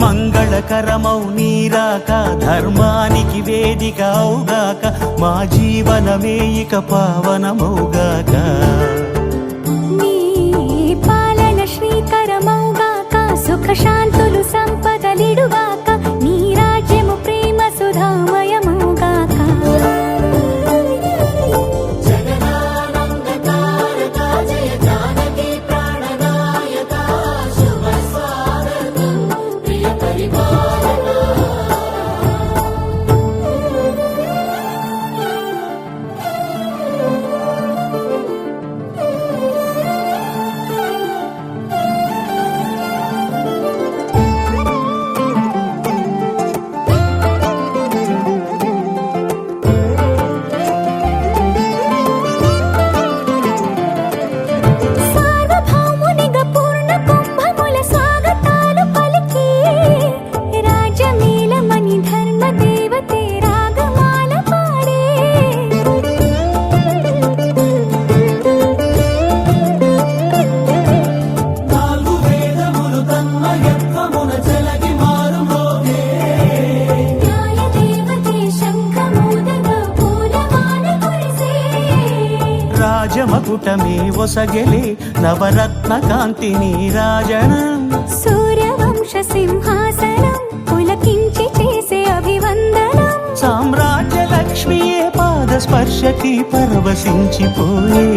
మంగళకరమౌ నీరాక ధర్మానికి వేదిక అవుగాక మా జీవనమే ఇక పావనమౌగాక నీ పాలన శ్రీకరమౌగాక సుఖ శాంతులు సంపదలిడుగాక నీ రాజ్యము ప్రేమ సుధామయమౌగాక రాజమకుటమే ఒసగెలే నవరత్న కాంతి నీరాజనం సూర్యవంశ సింహాసనం పులకించి చేసే అభివందనం సామ్రాజ్య లక్ష్మియే పాద స్పర్శకి పరవశించిపోయే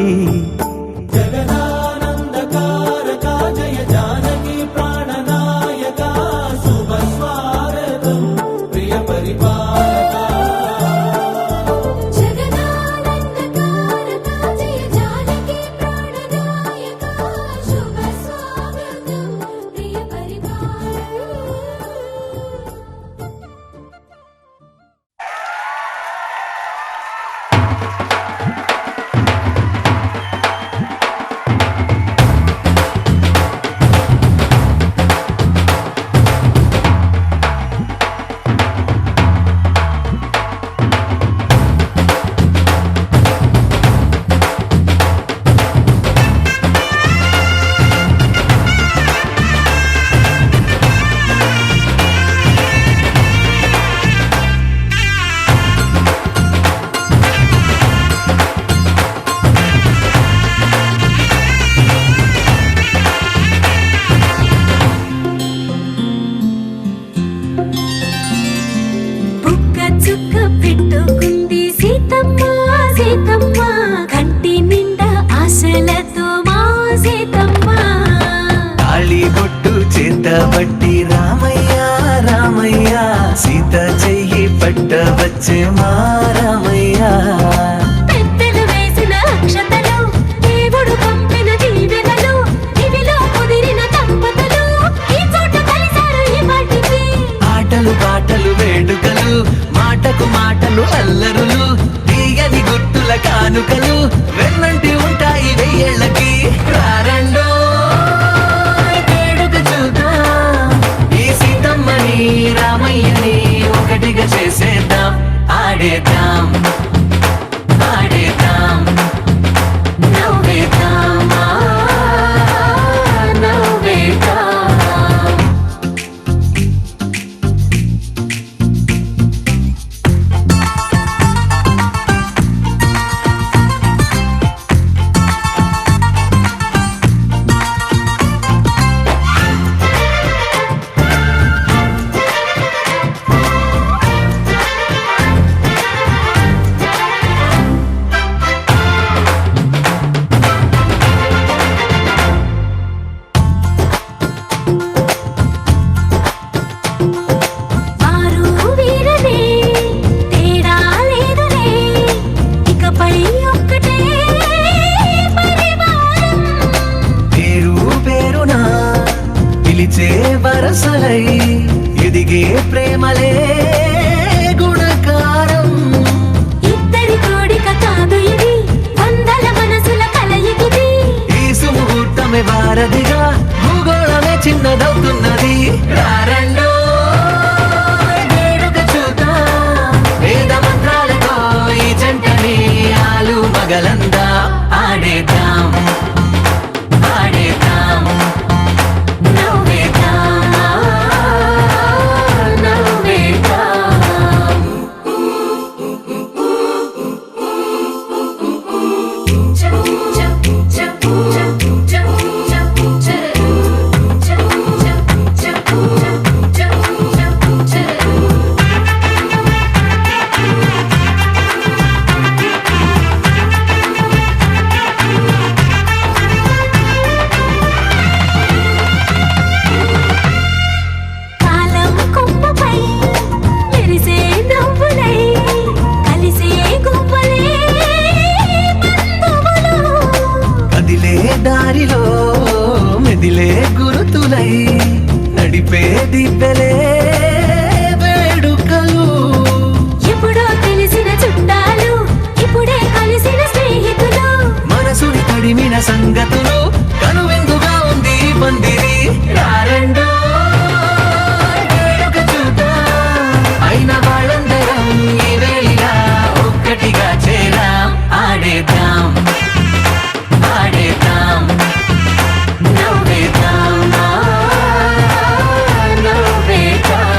బట్టి రామయ్య రామయ్య సీత చెయ్యి పట్ట వచ్చే మా రామయ్య పెద్దలు వేసిన అక్షతలు దేవుడు పంపిన దీవెనలు ఇవిలో కుదిరిన దంపతులు ఈ చోట కలిసారు ఈ పాటికి ఆటలు పాటలు వేడుకలు మాటకు మాటలు అల్లరులు తీయని గుర్తుల కానుకలు వెన్నంటి ఉంటాయి వెయ్యేళ్ళకి రారండో రామయ్యని ఒకటిగా చేసేద్దాం ఆడేద్దాం ఆడేద్దాం నవ్వేద్దాం నవ్వేద్దాం ఆడేద్దాం ఆడేద్దాం నవ్వేద్దాం నవ్వేద్దాం కాలం కొమ్మపై మెరిసే నవ్వులై కలిసే గువ్వలే బంధువులు కదిలే దారిలో మెదిలే గురుతులై నడిపే దిబ్బెలే వేడుకలు ఎప్పుడో తెలిసిన చుట్టాలు ఇప్పుడే కలిసిన స్నేహితులు మనసుని తడిమిన సంగతులు కనువిందుగా ఉంది ఈ పందిరి రారండో వేడుక చూద్దాం అయిన వాళ్ళందరం ఈ వేళ ఒక్కటిగా చేరాం ఆడేద్దాం ఆడేద్దాం నవ్వేద్దాం నవ్వేద్దాం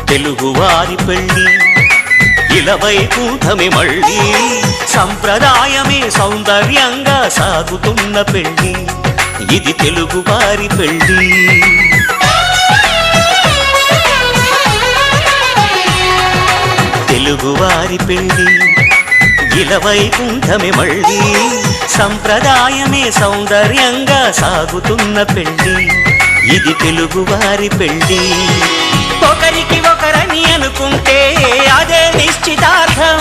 తెలుగువారి పెళ్ళి ఇలవైకుంఠమే మళ్ళీ సంప్రదాయమే సౌందర్యంగా సాగుతున్న పెళ్ళి ఇది తెలుగువారి పెళ్ళి తెలుగువారి పెళ్ళి ఇలవైకుంఠమే మళ్ళీ సంప్రదాయమే సౌందర్యంగా సాగుతున్న పెళ్ళి ఇది తెలుగువారి పెళ్ళి ఒకరికి ఒకరని అనుకుంటే అదే నిశ్చితార్థం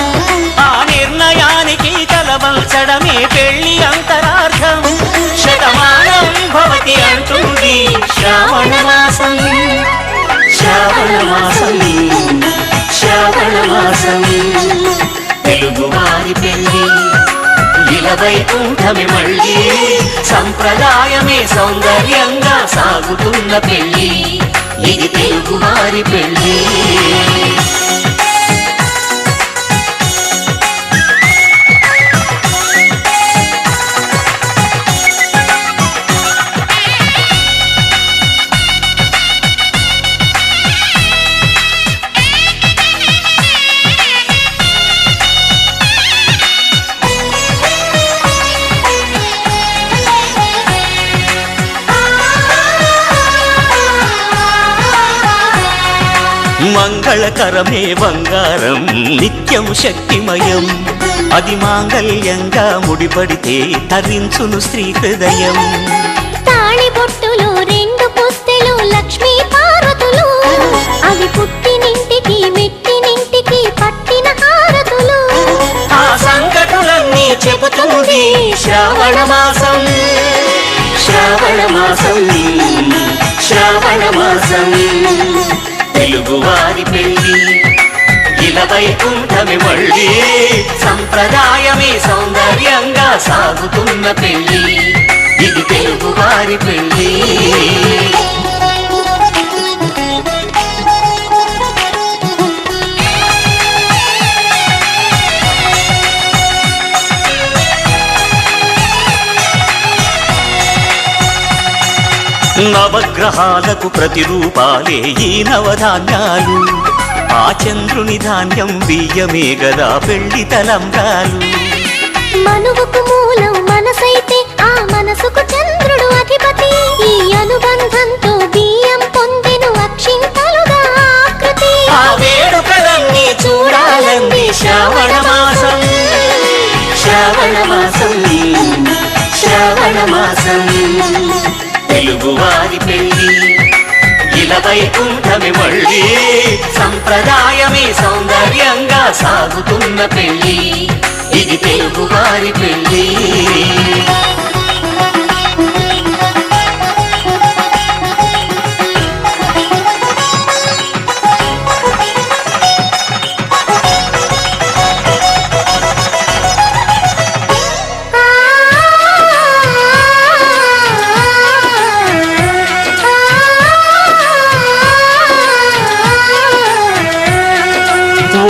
ఆ నిర్ణయానికి తలవంచడమే పెళ్లి అంతరార్థం శతమానం భవతి అంటుంది శ్రావణ మాసం శ్రావణ మాసం శ్రావణ మాసం తెలుగువారి పెళ్లి ఇలవైకుంఠమే మళ్ళీ సంప్రదాయమే సౌందర్యంగా సాగుతున్న పెళ్లి ఇది తెలుగువారి పెళ్ళి మంగళకరమే బంగారం నిత్యం శక్తిమయం అది మాంగళ్యంగా ముడిపడితే తరించును స్త్రీ హృదయం తాళి బొట్టులు రెండు పుస్తెలు లక్ష్మీ పార్వతులు అవి పుట్టినింటికి మెట్టినింటికి పట్టిన హారతులు ఆ సంకటులన్నీ చెబుతుంది శ్రావణ మాసం శ్రావణ మాసం శ్రావణ మాసం తెలుగువారి పెళ్ళి ఇలవైకుంఠమే మళ్ళీ సంప్రదాయమే సౌందర్యంగా సాగుతున్న పెళ్ళి ఇది తెలుగువారి పెళ్ళి నవగ్రహాలకు ప్రతిరూపాలే ఈ నవధాన్యాలు ఆ చంద్రుని ధాన్యం బియ్యమే గదా పెళ్లి తలంబ్రాలు మనువుకు మూలం మనసైతే ఆ మనసుకు చంద్రుడు అధిపతి ఈ అనుబంధంతో బియ్యం పొందెను అక్షింతలుగా ఆకృతి ఆ వేడుకలన్నీ చూడాలంది శ్రావణ మాసం శ్రావణ మాసం శ్రావణ మాసం తెలుగువారి పెళ్ళి వైకుంఠమి మళ్ళీ సంప్రదాయమే సౌందర్యంగా సాగుతున్న పెళ్ళి ఇది తెలుగు వారి పెళ్ళి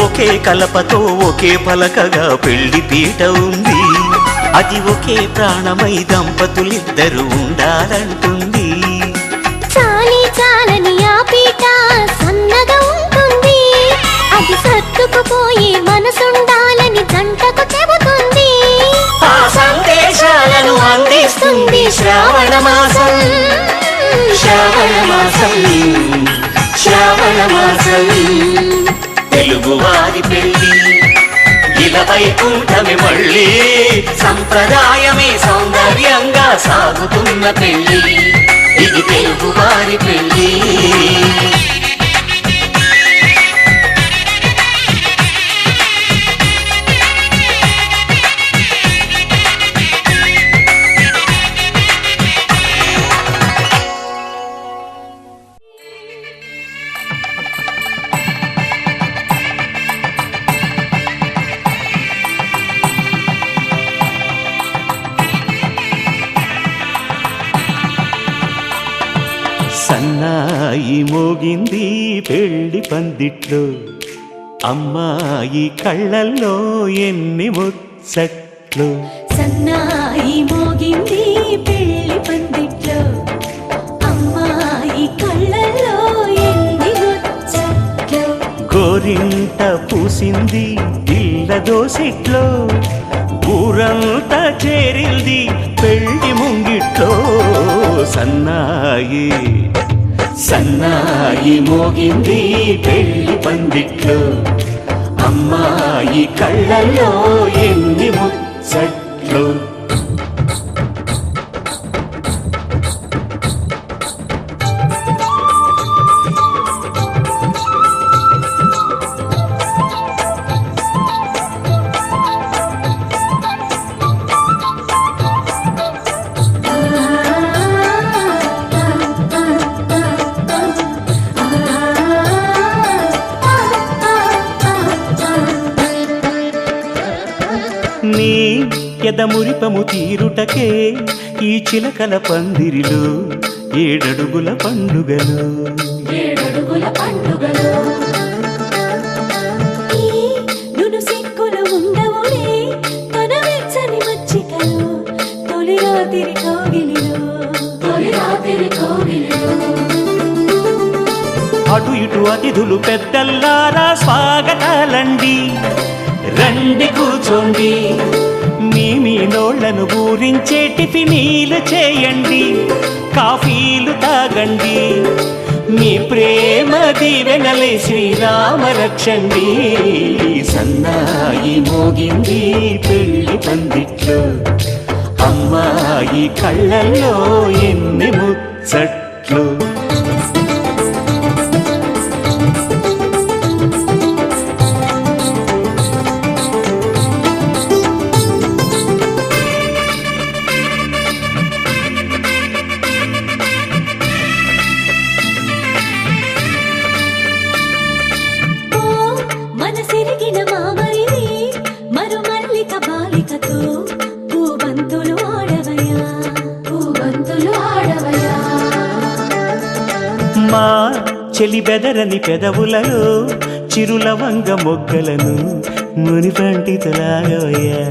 ఒకే కలపతో ఒకే పలకగా పెళ్లి పీట ఉంది అది ఒకే ప్రాణమై దంపతులిద్దరూ ఉండాలంటుంది చాలి చాలని ఆ పీట సన్నగా ఉంటుంది అది సర్దుకుపోయే మనసుండాలని జంటకు చెబుతుంది ఆ సందేశాలను అందిస్తుంది శ్రావణ మాసం శ్రావణ మాసం శ్రావణ మాసం తెలుగు వారి పెళ్ళి వైకుంఠమి మళ్ళీ సంప్రదాయమే సౌందర్యంగా సాగుతున్న పెళ్ళి ఇది తెలుగు వారి పెళ్ళి సన్నాయి మోగింది పెళ్లి పందిట్లో అమ్మాయి కళ్ళల్లో ఎన్ని ముచ్చట్లు సన్నాయి మోగింది పెళ్లి పందిట్లో అమ్మాయి కళ్ళల్లో ఎన్ని ముచ్చట్లు గోరింట పూసింది ఇళ్ళ దోసిట్లో ఊరంతా చేరింది పెళ్లి ముంగిట్లో సన్నాయి సన్నాయి మోగింది పెళ్లి పందిట్లో అమ్మాయి కళ్ళల్లో ఎన్ని ముచ్చట్లు నీ ఎదమురిపము తీరుటకే ఈ చిలకల పందిరిలో ఏడడుగుల పండుగలు నును సిక్కులు ఉండవులే తన వెచ్చని మచ్చికలు తొలి రాత్రి కోగిలిలో అటు ఇటు అతిథులు పెద్దల్లారా స్వాగతాలండి రండి కూర్చోండి మీ నోళ్లను ఊరించే టిఫినీలు చేయండి కాఫీలు తాగండి మీ ప్రేమ దీవెనలే శ్రీరామ రక్షండి సన్నాయి మోగింది పెళ్లి పందిట్లో అమ్మాయి కళ్ళల్లో ఎన్ని ముచ్చట్లు మా చెలి బెదరని పెదవులలో చిరులవంగ మొగ్గలను మునిపంటితలాగవయ్యా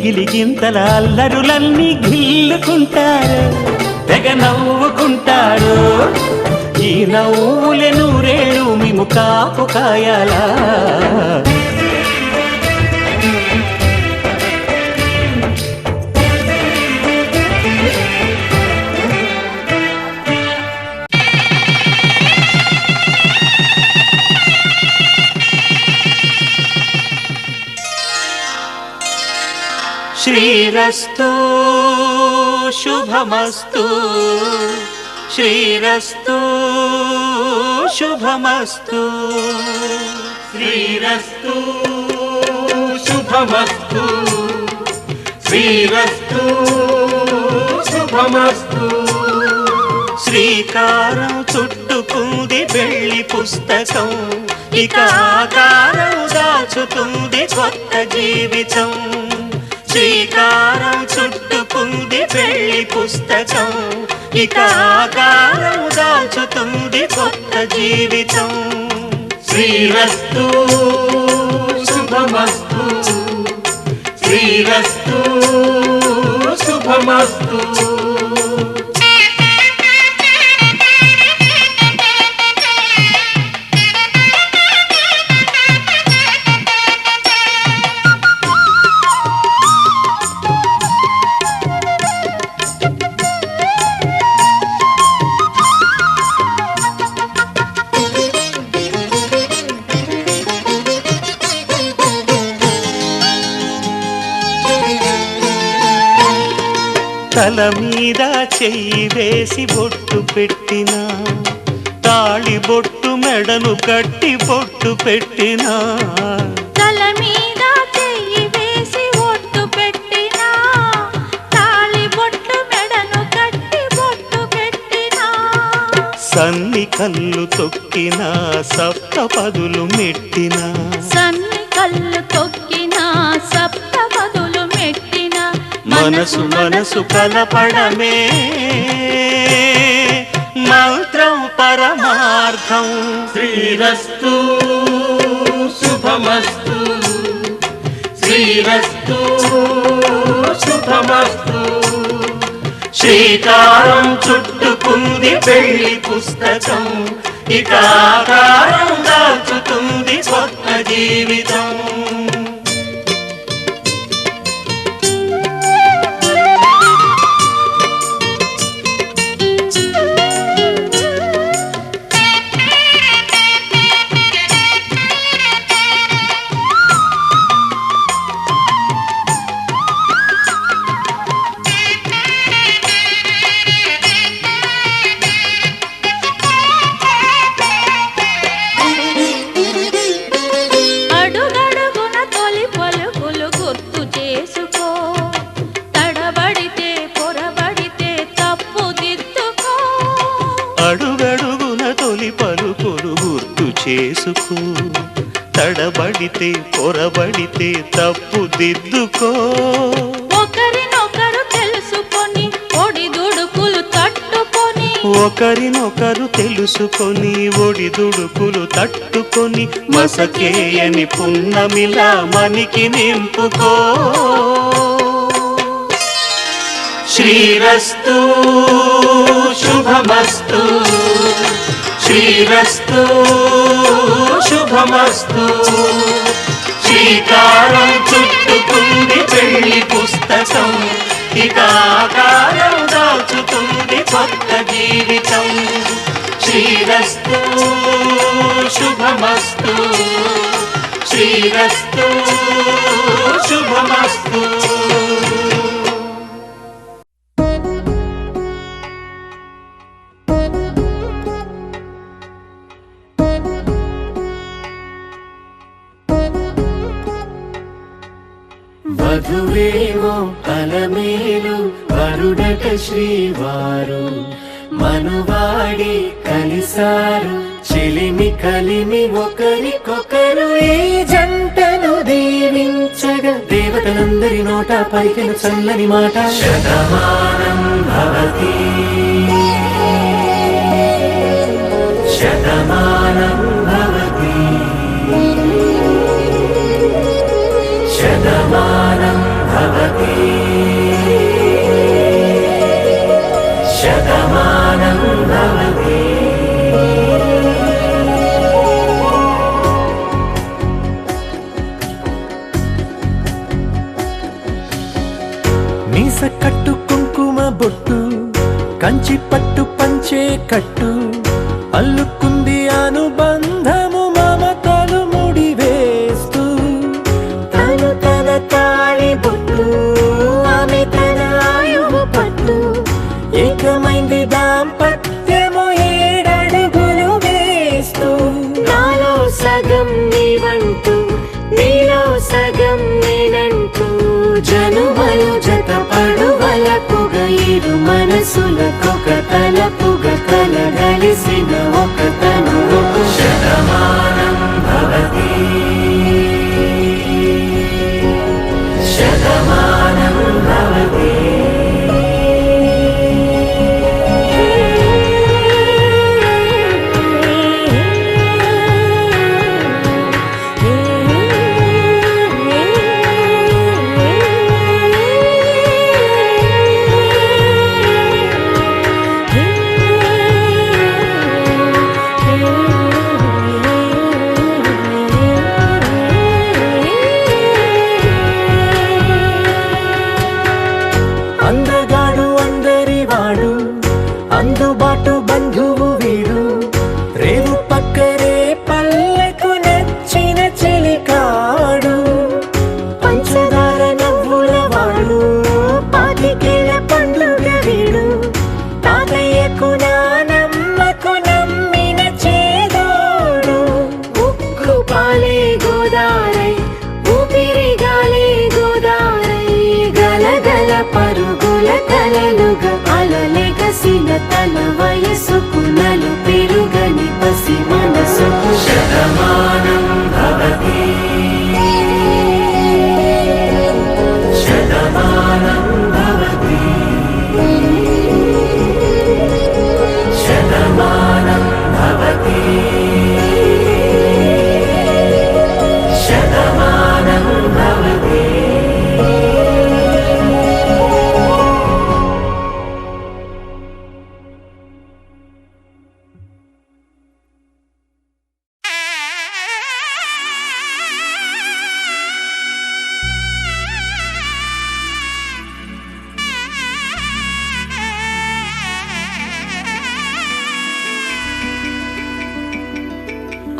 గిలిగింతల అల్లరులన్నీ గిల్లుకుంటారు తెగ నవ్వుకుంటారు ఈ నవ్వులే నూరేళ్ళు మేము కాపు కాయాలా శ్రీరస్తు శుభమస్తు శ్రీరస్తు శుభమస్తు శ్రీరస్తు శుభమస్తు శ్రీరస్తు శుభమస్తు శ్రీకారం చుట్టుకుంది వెళ్లి పుస్తకం ఇక ఆకారం దాచుతుంది కొత్త జీవితం శ్రీకారం చుట్టుకుంది వెళ్లి పుస్తకం ఇక ఆకారం దాచుతుంది కొత్త జీవితం శ్రీరస్తు శుభమస్తు శ్రీరస్తు శుభమస్తు తల మీద చెయ్యి వేసి బొట్టు పెట్టినా తాళి బొట్టు మెడను కట్టి బొట్టు పెట్టినా తల మీద చెయ్యి వేసి బొట్టు పెట్టినా తాళి బొట్టు మెడను కట్టి బొట్టు పెట్టినా సన్ని కళ్ళు తొక్కినా సప్తపదులు మెట్టినా సన్ని కళ్ళు తొక్కినా సప్తపదులు మెట్టినా మనసు మనసు కలపడమే మంత్రం పరమార్థం శ్రీరస్తు శుభమస్తు శ్రీరస్తు శుభమస్తు శ్రీకారం చుట్టుకుంది పెళ్లి పుస్తకం ఇక ఆకారం దాచుతుంది కొత్త జీవితం అడుగడుగున తొలి పలుకులు గుర్తు చేసుకో తడబడితే పొరబడితే తప్పు దిద్దుకో ఒకరినొకరు తెలుసుకొని ఒడిదుడుకులు తట్టుకొని ఒకరినొకరు తెలుసుకొని ఒడిదుడుకులు తట్టుకొని మసకేయని పున్నమిలా మనికి నింపుకో శ్రీరస్తు శుభమస్తు శ్రీరస్తు శుభమస్తు శ్రీకారం చుట్టుకుంది పెళ్లి పుస్తకం ఇక ఆకారం దాచుతుంది కొత్త జీవితం శ్రీరస్తు శుభమస్తు శ్రీరస్తు శుభమస్తు వధువేమో అలమేలు వరుడట శ్రీవారు మనువాడి కలిసారు చెలిమి కలిమి ఒకరికొకరు ఈ జంటను దీవించగా దేవతలందరి నోట పలికిన చల్లని మాట శతమానం భవతి శతమానం భవతి శతమానం భవతి శతమానం భవతి మీస కట్టు కుంకుమ బొట్టు కంచి పట్టు పంచే కట్టు అల్లుకుంది అనుబంధము మమతలు ముడివేస్తూ తను తన తాళి బొట్టు జనుమలు జతపడు వలపుగ ఇరు మనసులకొక తలపుగ కలగలిసిన ఒక తను శతమానం భవతి శతమానం భవతి అందగాడు అందరివాడు అందుబాటు బంధువు వీడు రేవు పక్కరే పల్లెకు నచ్చిన చెలికాడు పంచదార నవ్వుల వాడు పాతికేల పండుగ వీడు తాతయ్యకు నానమ్మకు నమ్మిన చేదోడు ఉక్కు పాలే గోదారై ఊపిరిగాలే గోదారై గలగల పరుగుల కలలుగా అలలెగసిన తన వయసుకు నలు పెరుగని పసి మనసుకు శతమానం భవతి శతమానం భవతి శతమానం భవతి శతమానం భవతి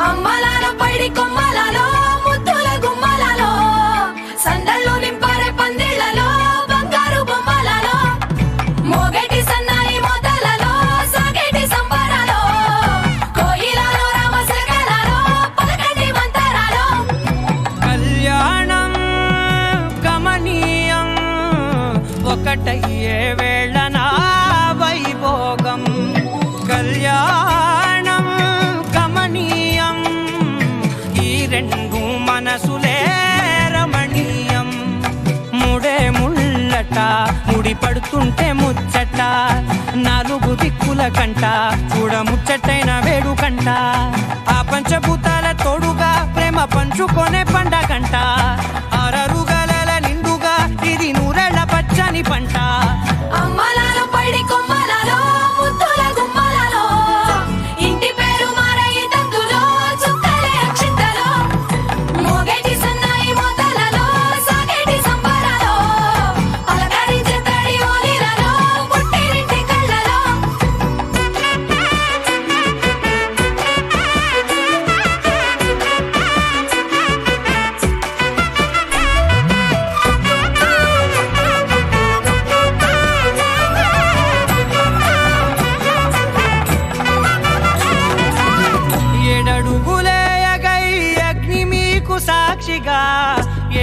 అమ్మలాలో పైడి కొమ్మలలో ముద్దుల గుమ్మలలో సందళ్ళు నింపారే పందిళ్లలో బంగారు బొమ్మలలో మోగేటి సన్నాయి మోతలలో సాగేటి సంబరాలో కోయిలలో రామశకలలో పలకటి మంతరాలో కళ్యాణం గమనీయం ఒకటయ్యే వేళ నా వైభోగం కళ్యాణం గమనీయం ఈ రెండు మనసులే రమణీయం ముడే ముళ్ళట ముడి పడుతుంటే ముచ్చట నాలుగు దిక్కుల కంట చూడ ముచ్చటైన వేడుకంట ఆ పంచభూతాల తోడుగా ప్రేమ పంచుకొనే పండగంట అరరుగలల నిండుగా ఇది నూరెళ్ళ పచ్చని పంట అమ్మలాలో పైడి కొమ్మలలో ముద్దుల గుమ్మలలో ఇంటి పేరు మారయి తందులో చుక్కలే అక్షింతలో మోగేటి సన్నాయి మోతలలో సాగేటి సంబరాలో పలకరించే తడి ఓలిలలో పుట్టినింటి కళ్ళలో ఏడడుగులేయగై అగ్ని మీకు సాక్షిగా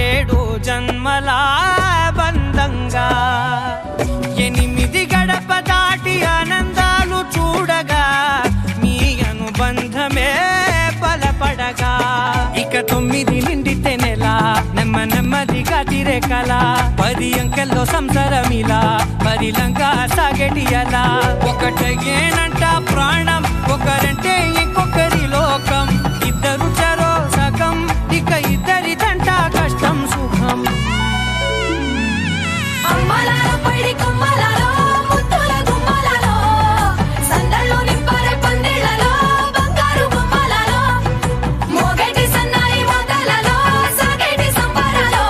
ఏడు జన్మల బంధంగా ఎనిమిది గడప దాటి ఆనందాలు చూడగా మీ అనుబంధమే బలపడగా ఇక 9 నిండితే నెల నెమ్మదిగా తిరే కల 10 అంకెల్లో సంసారమిలా పరిలంగా సాగేటి అలా ఒకటేనంట ప్రాణం ఒకరంటే ఇంకొకరి లోకం ఇద్దరు చరో సగం ఇక ఇద్దరిదంట కష్టం సుఖం అమ్మలాలో పైడి కొమ్మలలో ముద్దుల గుమ్మలలో సందళ్ళు నింపారే పందిళ్లలో బంగారు బొమ్మలలో మోగేటి సన్నాయి మోతలలో సాగేటి సంబరాలో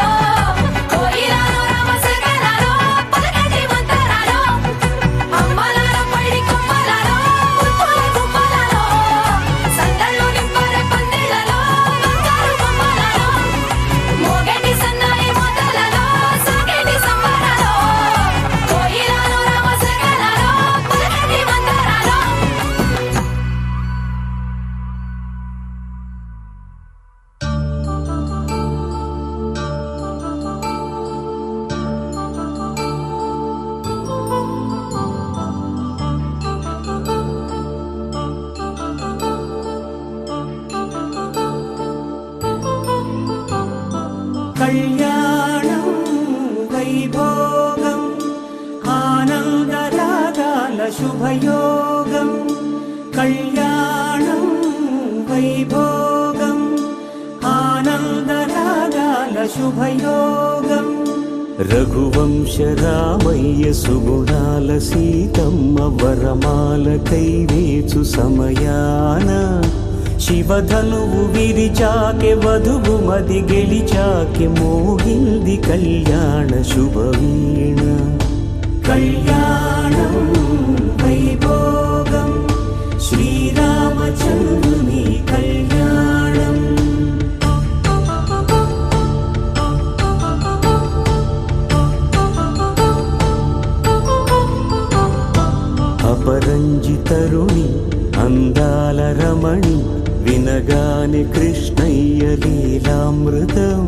కోయిలలో రామశకలలో పలకటి మంతరాలో అమ్మలాలో పైడి కొమ్మలలో ముద్దుల గుమ్మలలో వైభోగం ఆనందరాగాల శుభయోగం కళ్యాణం వైభోగం ఆనందరాగాల శుభయోగం రఘువంశ రామయ్య సుగుణాల సీతమ్మ వరమాల కైవేచు సమయాన శివధనువు విరిచాకె వధువు మది గెలిచాకె మోగింది కళ్యాణ శుభవీణ కళ్యాణం వైభోగం శ్రీరామచంద్రుని కళ్యాణం అపరంజి తరుణి అందాల రమణి వినగానే కృష్ణయ్య లీలామృతం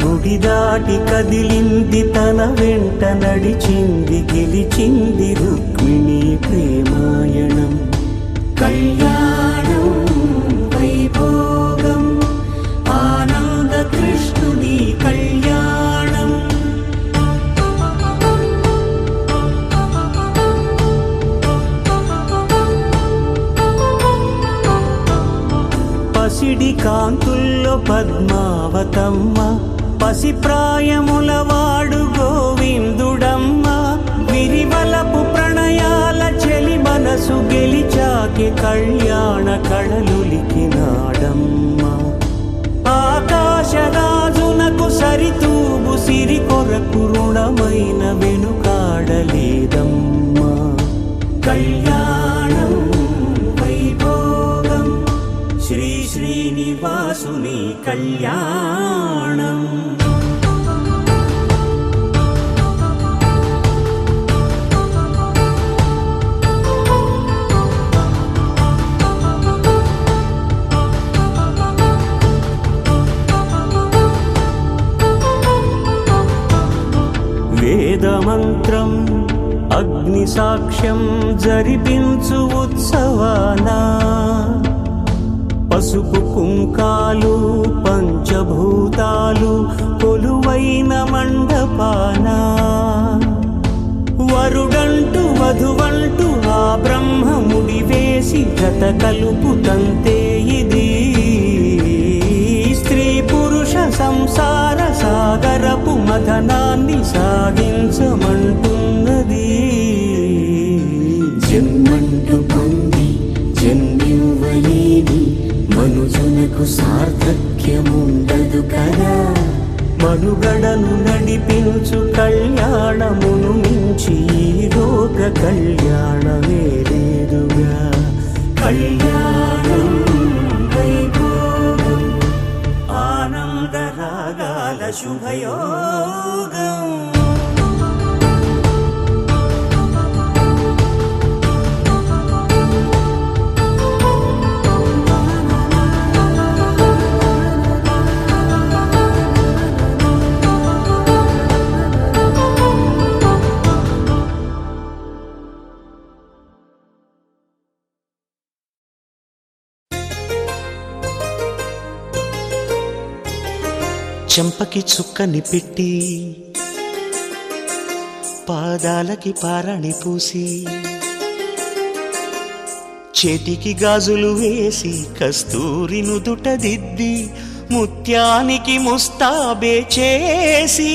గుడి దాటి కదిలింది తన వెంట నడిచింది గెలిచింది రుక్మిణి ప్రేమాయణం కళ్యాణం వైభోగం ఆనంద కృష్ణుని కళ్యాణం పసిడి కాంతుల్లో పద్మావతమ్మ పసిప్రాయముల వాడు గోవిందుడమ్మ విరివలపు ప్రణయాల చెలి మనసు గెలిచాకె కళ్యాణ కళలులికినాడమ్మ ఆకాశరాజునకు సరితూబు సిరి కొరకు రుణమైన వెనుకాడలేదమ్మా కళ్యాణం వైభోగం శ్రీ శ్రీనివాసుని కళ్యాణం వేదమంత్రం అగ్ని సాక్ష్యం జరిపించు ఉత్సవానా పసుపు కుంకాలు పంచభూతాలు కొలువైన మండపానా వరుడంటూ వధువంటూ ఆ బ్రహ్మముడి వేసి జత కలుపుతంతే ఇది స్త్రీ పురుష సంసార సాగరపు మథనాన్ని సాగించమంటున్నది జన్మంటూ పొంది జన్మివ్వలేని మనుజునకు సార్థక్యముండదు కదా మనుగడను నడిపించు కళ్యాణమును మించి ఈ లోక కళ్యాణమే లేదుగా కళ్యాణం వైభోగం ఆనందరాగాల శుభయోగం చెంపకి చుక్కని పెట్టి పాదాలకి పారాణి పూసి చేతికి గాజులు వేసి కస్తూరి నుదుట దిద్ది ముత్యానికి ముస్తాబే చేసి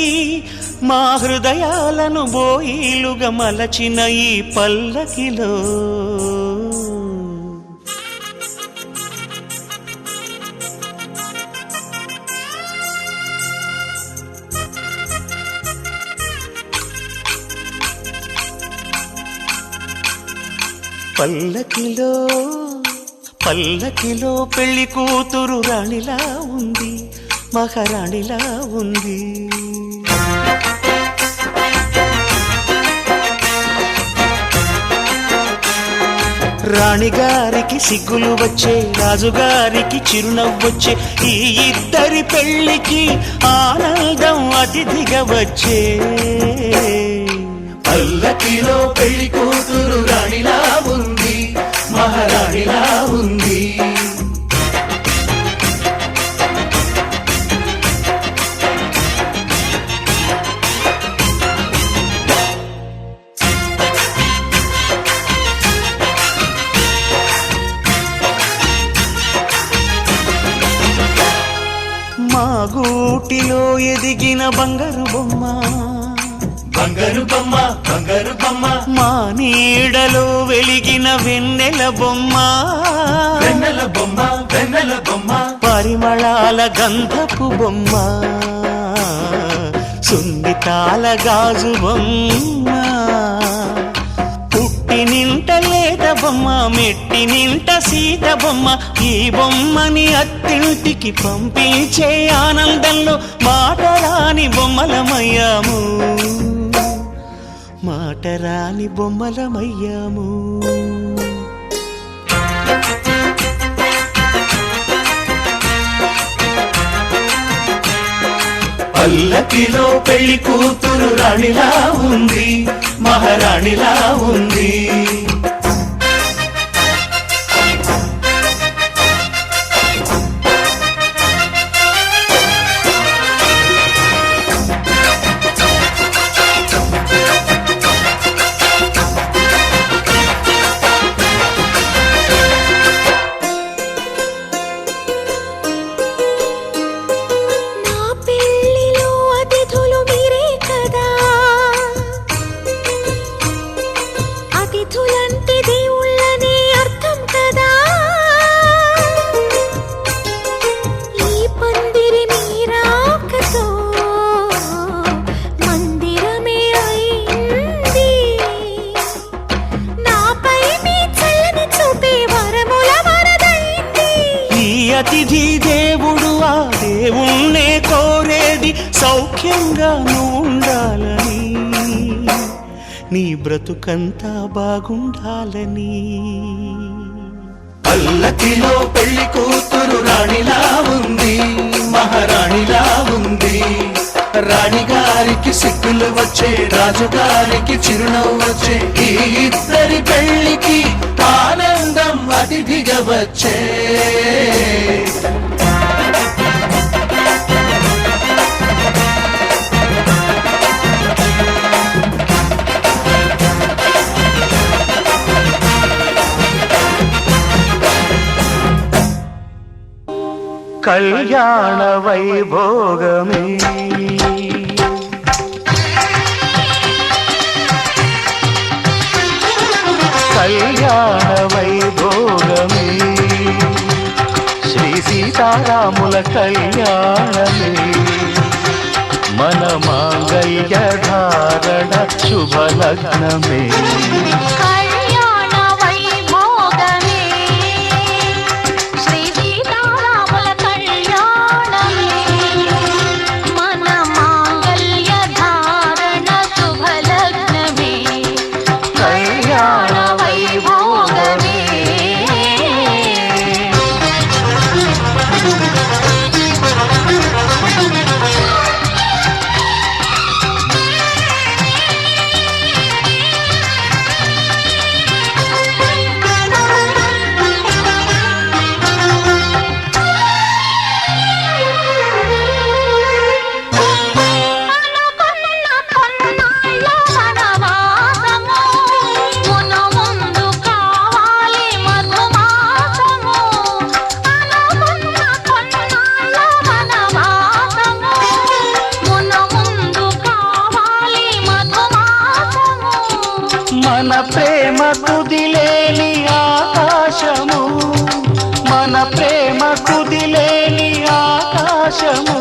మా హృదయాలను బోయిలుగా మలచిన ఈ పల్లకిలో పల్లకిలో పల్లకిలో పెళ్లి కూతురు రాణిలా ఉంది మహారాణిలా ఉంది రాణిగారికి సిగ్గులు వచ్చే రాజుగారికి చిరునవ్వొచ్చే ఈ ఇద్దరి పెళ్లికి ఆనందం అతిథిగా వచ్చే పల్లకిలో పెళ్లి కూతురు రాణిలా ఉంది మహారాణిలా ఉంది బొమ్మ బంగారు బొమ్మ బంగారు బొమ్మ మా నీడలో వెలిగిన వెన్నెల బొమ్మ వెన్నెల బొమ్మ వెన్నెల బొమ్మ పరిమళాల గంధపు బొమ్మ సున్నితాల గాజు బొమ్మ పుట్టి నింట లేత బొమ్మ మెట్టి నింట సీత బొమ్మ ఈ బొమ్మని అత్తింటికి పంపించే ఆనందంలో మాటరాని బొమ్మలమయ్యాము మాటరాని బొమ్మలమయ్యాము పల్లకిలో పెళ్లి కూతురు రాణిలా ఉంది మహారాణిలా ఉంది నా పెళ్ళిలో అతిథులు మీరే కదా అతిథులంటే దేవుళ్ళనే అర్థం కదా ఈ పందిరి మీరాకతో మందిరమే అయింది నాపై మీ చల్లని చూపే వరముల వరదైంది ఈ అతిథి దేవుడు ఆ దేవుణ్ణే కోరేది సౌఖ్యంగా నువ్వు ఉండాలని నీ బ్రతుకంతా బాగుండాలని పల్లకిలో పెళ్లి కూతురు రాణిలా ఉంది మహారాణిలా ఉంది రాణిగారికి సిగ్గులు వచ్చే రాజుగారికి చిరునవ్వు వచ్చే ఈ ఇద్దరి పెళ్లికి ఆనందం అతిథిగా వచ్చే కళ్యాణ వైభోగమే కళ్యాణ వైభోగమే శ్రీ సీతారాముల కళ్యాణమే మన మాంగళ్య ధారణ శుభలగ్నమే కళ్యాణ వైభోగమే శ్రీ సీతారాముల కళ్యాణమే మన మాంగళ్య ధారణ శుభలగ్నమే కళ్యాణ వైభోగమే మన ప్రేమ కుదిలేని ఆకాశము మన ప్రేమ కుదిలేని ఆకాశము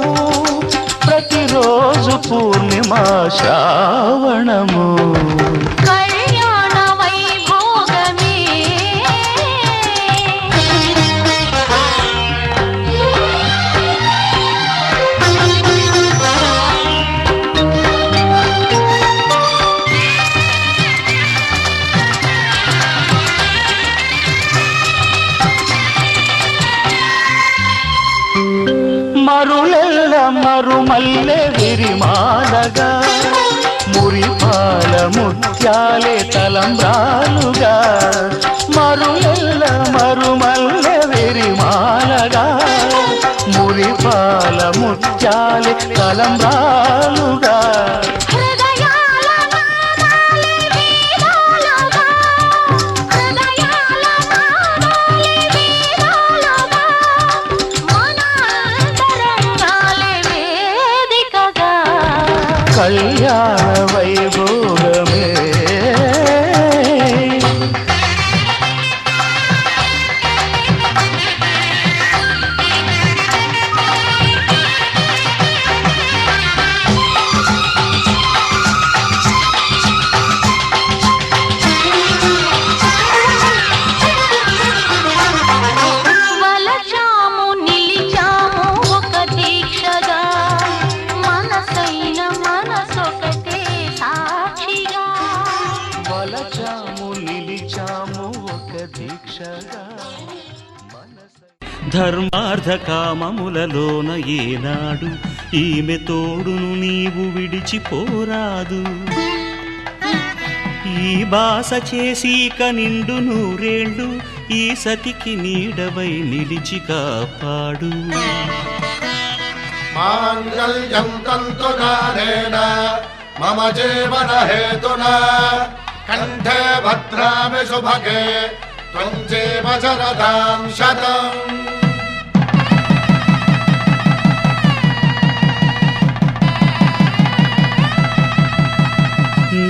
ప్రతిరోజు పూర్ణిమా శ్రావణము కళ్యాణ వైభోగమే మరులెల్ల మరుమల్లె విరిమాలగా మురిపాల ముత్యాలే తలంబ్రాలుగా మరులెల్ల మరుమల్లె విరిమాలగా మురిపాల ముత్యాలే తలంబ్రాలుగా హృదయాల నాదాలే వేదాలుగా హృదయాల నాదాలే వేదాలుగా మన అంతరంగాలే వేదికగా కళ్యాణ వైభోగమే. వలచాము నిలిచాము ఒక దీక్షగా మనసైన మనసొకటే సాక్షిగా. వలచాము నిలిచాము ఒక దీక్షగా. ధర్మార్థ కామములలోన ఏనాడు ఈమె తోడును నీవు విడిచిపోరాదు. ఈ బాస చేసి నిండు నూరేళ్ళు ఈ సతికి నీడవై నిలిచి కాపాడు. మాంగళ్యం తంతునానేన మమ జీవన హేతునా కంఠే భద్రామి శుభగే త్వం జీవ శరదాం శతం.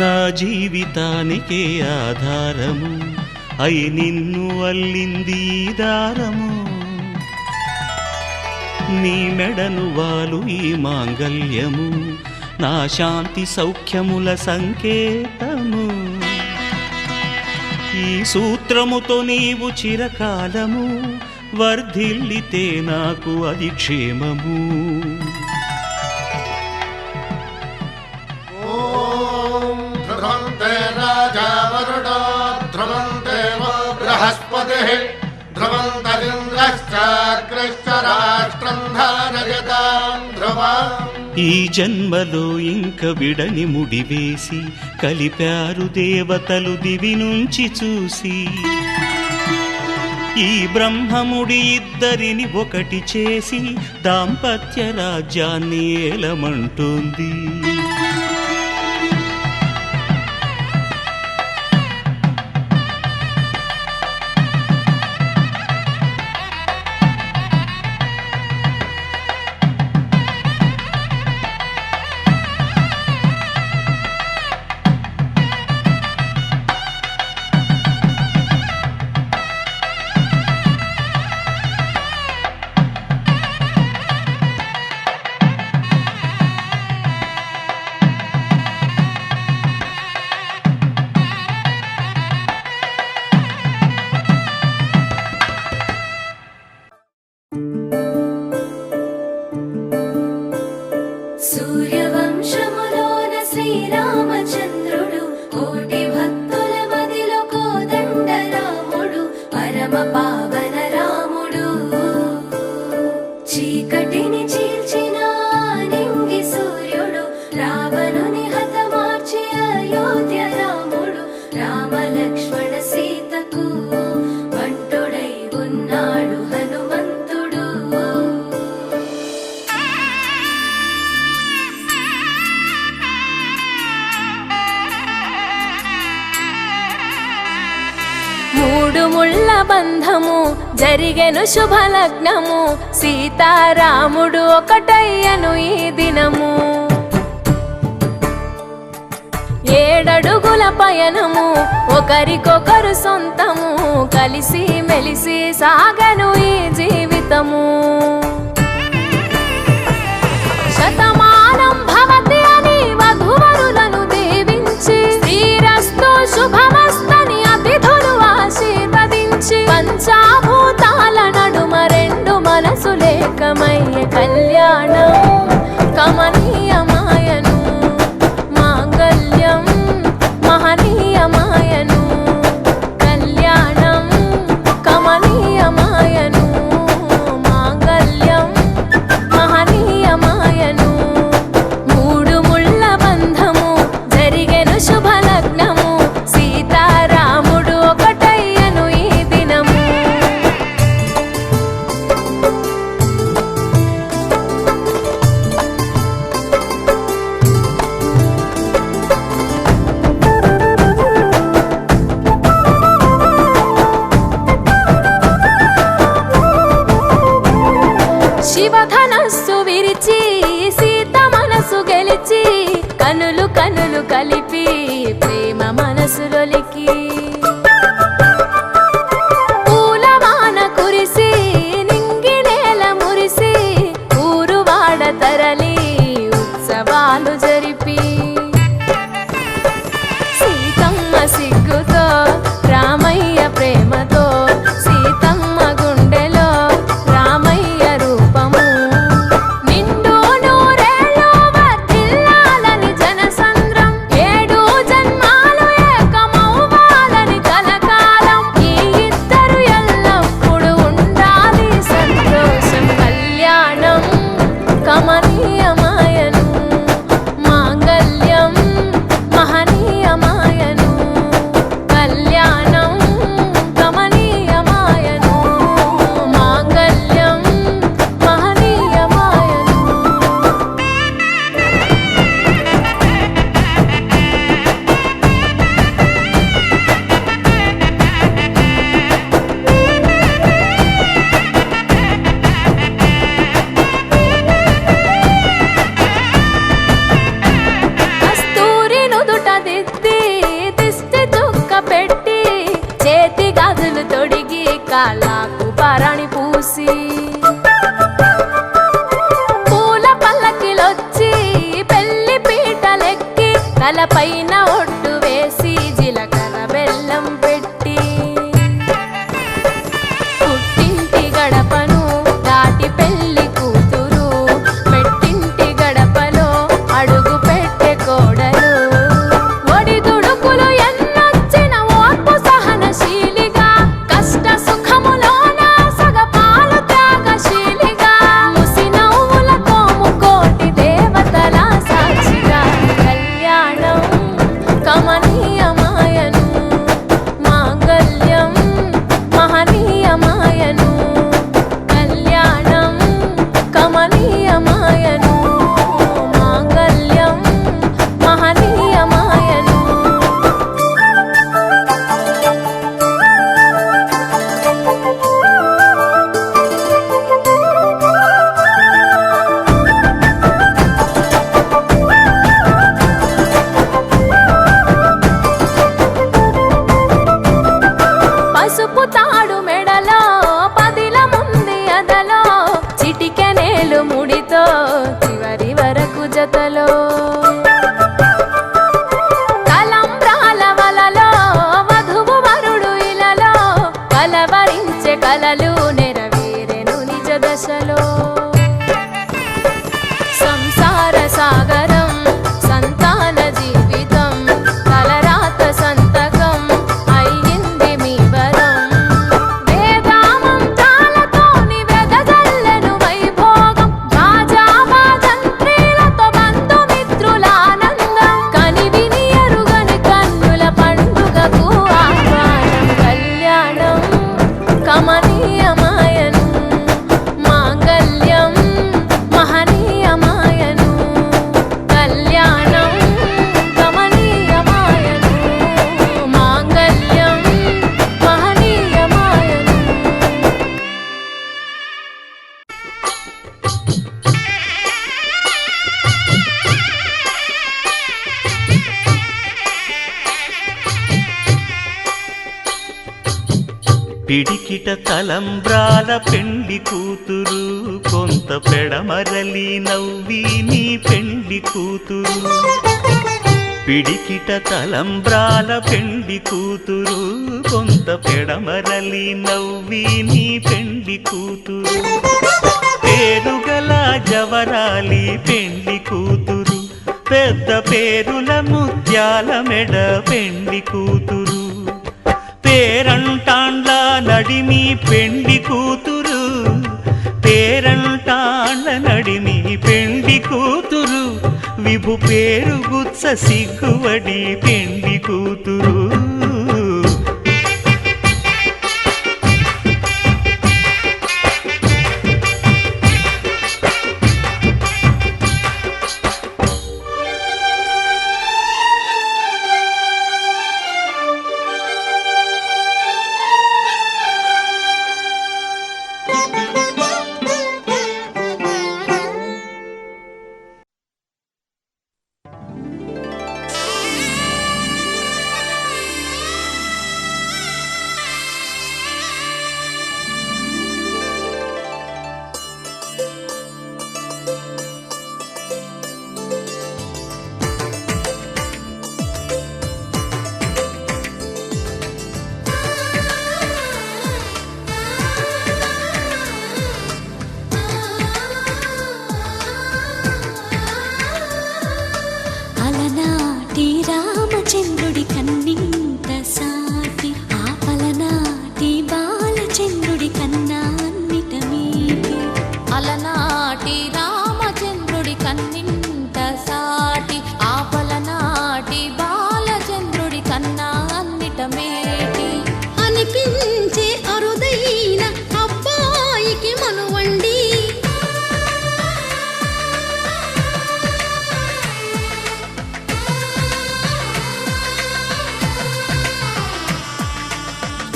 నా జీవితానికే ఆధారము అయి నిన్ను అల్లింది ఈ దారము. నీ మెడను వాలు ఈ మాంగల్యము నా శాంతి సౌఖ్యముల సంకేతము. ఈ సూత్రముతో నీవు చిరకాలము వర్ధిల్లితే నాకు అది క్షేమము. ధ్రువంతే రాజా వరుడో ధ్రువంతే బృహస్పతిః ధ్రువంతరింద్రశ్చాగ్రశ్చ రాష్ట్రం ధారయతాం ధ్రువం. ఈ జన్మలో ఇంక విడని ముడివేసి కలిపారు దేవతలు దివి నుంచి చూసి. ఈ బ్రహ్మముడి ఇద్దరిని ఒకటి చేసి దాంపత్య రాజ్యాన్ని ఏలమంటోంది. సూర్యవంశములోన శ్రీరామచంద్రుడు కోటి భక్తుల మదిలో కోదండ రాముడు పరమ పావన రాముడు. చీకటిని చీల్చిన నింగి సూర్యుడు రావణుని హతమార్చి అయోధ్య రాముడు. రామ లక్ష్మణ సీతకు బంటుడై ఉన్నాడు హనుమంతుడు. మూడు ముళ్ళ బంధము జరిగెను శుభలగ్నము సీతారాముడు ఒకటయ్యను ఈ దినము. 7 అడుగుల పయనము ఒకరికొకరు సొంతము కలిసి మెలిసి సాగను ఈ జీవితము. శతమానం భవతి అని వధువరులను దీవించి శ్రీరస్తు శుభమస్తని అతిథులు ఆశీర్వదించి పంచాభూతాల నడుమ 2 మనసులేకమయ్య కళ్యాణం కమనీయమాయను. మాంగళ్యం మహనీయమాయను. కళ్యాణం కమనీయమాయను. మాంగళ్యం కనులు కనులు కలిపి ప్రేమ మనసులొలికి పూలవాన కురిసి నింగి నేల మురిసి ఊరువాడ తరలి ఉత్సవాలు జరిపి సీతమ్మ సిగ్గుతో రామయ్య ప్రేమతో సీతమ్మ గుండెలో రామయ్య రూపము నిండు నూరేళ్ళు వర్ధిల్లాలని జనసంద్రం ఏడు జన్మాలు ఏకమవ్వాలని కలకాలం ఈ ఇద్దరు ఎల్లప్పుడూ ఉండాలి సంతోషం కళ్యాణం కమనీయమాయను మాంగళ్యం మహనీయమాయను కళ్యాణం కమనీయమాయను మాంగళ్యం మహనీయమాయను కస్తూరి నుదుట దిద్ది దిష్టి చుక్క పెట్టి చేతి గాజులు తొడిగి కాళ్ళకు భరణి పూసి పూల పల్లకిలొచ్చి పెళ్లి పీటలెక్కి తలపైన ఒట్టు వేసి జీలకర్ర బెల్లం పెట్టి పుట్టింటి గడపను దాటి పెళ్లి కూతురు మెట్టింటి గడపలో అడుగు పెట్టే కోడలు ఒడిదుడుకులు ఎన్నొచ్చిన ఓర్పు సహనశీలిగా కష్ట సుఖములోన సగపాలు త్యాగశీలిగా ముసి నవ్వులతో ముకోటి దేవతల సాక్షిగా కళ్యాణం కమనీయమాయను మాంగళ్యం మహనీయమాయను కళ్యాణం కమనీయమాయను మాంగళ్యం మహనీయమాయను పసుపు తాడు మెడలో పదిల ముంది అదలో చిటికెనేలు ముడితో చివరి వరకు జతలో తలంబ్రాల వలలో వధువు వరుడు ఇలలో కలవరించే కలలు నెరవేరెను నిజ దశలో సంసార సాగరం సంతాన జీవితం తలరాత సంతకం అయ్యింది మీ వరం వేదామంత్రాలతోని వెదజల్లెను వైభోగం రాజావాదంత్రీలతో బంధుమిత్రుల ఆనందం కనివిని ఎరుగని కన్నుల పండుగకు ఆహ్వానం కళ్యాణం కమనీయమాయను మాంగళ్యం మహనీయమాయను కళ్యాణం కమనీయమాయను మాంగళ్యం మహనీయమాయను పిడికిట తలంబ్రాల పెండ్లి కూతురు కొంత పెడమరలి నవ్వి నీ పెండ్లి కూతురు పిడికిట తలంబ్రాల పెండ్లి కూతురు కొంత పెడమరలి నవ్వి నీ పెండ్లి కూతురు పేరుగల జవరాలి పెండ్లి కూతురు పెద్ద పేరుల ముత్యాల మెడ పెండ్లి కూతురు పేరంటాండ్ల నడిమి పెండ్లి కూతురు పేరంటాండ్ల నడిమి పెండ్లి కూతురు విభు పేరు గుత్స సిగ్గువడి పెండ్లి కూతురు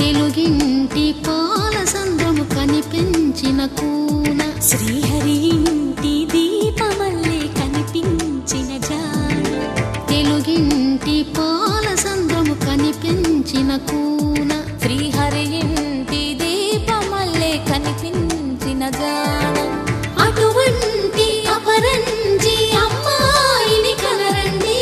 తెలుగింటి పాల సంద్రము కనిపించిన కూన శ్రీహరి ఇంటి దీపమల్లే కనిపించిన జాన తెలుగింటి పాల సంద్రము కనిపించిన కూన శ్రీహరి ఇంటి దీపమల్లే కనిపించిన జాన అటువంటి అపరంజి అమ్మాయిని కనరండి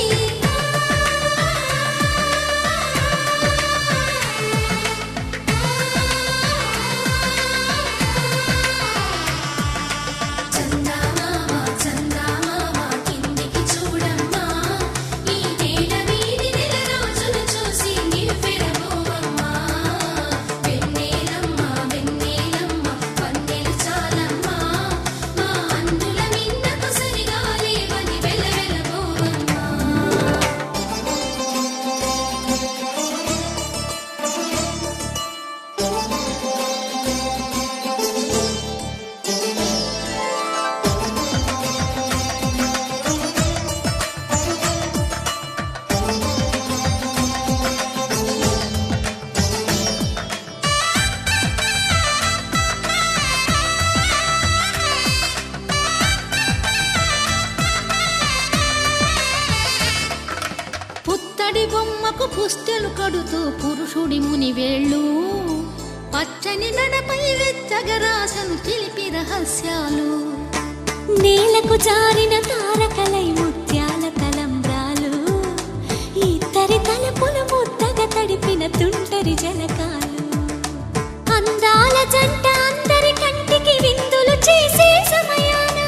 చందమామ చందమామ కిందికి చూడమ్మా ఈ నేల మీది నెల రోజులు చూసి నివ్వెరబోవమ్మా వెన్నెలమ్మ వెన్నెలమ్మ పన్నెలు చాలమ్మా మా అందుల మిన్నకు సరిగా లేవని వెలవెలబోవమ్మా పుత్తడి బొమ్మకు పుస్తెలు కడుతూ పురుషుడి ముని వేళ్ళు పచ్చని మెడపై వెచ్చగరాసను చిలిపి రహస్యాలు నేలకు జారిన తారకలై ముత్యాల తలంబ్రాలు ఇద్దరి తలపులు ముద్దగా తడిపిన తుంటరి జలకాలు అందాల జంట అందరి కంటికి విందులు చేసే సమయాన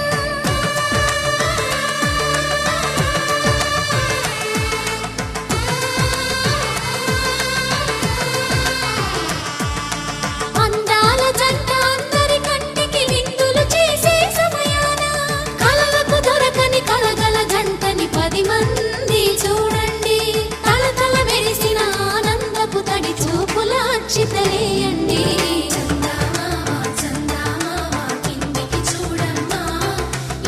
అందాల జంట అందరి కంటికి విందులు చేసే సమయాన కలలకు దొరకని కలగల జంటని 10 మంది చూడండి తలతల మెరిసిన ఆనందపు తడి చూపుల అక్షితలేయండి చందమామ చందమామ కిందికి చూడమ్మా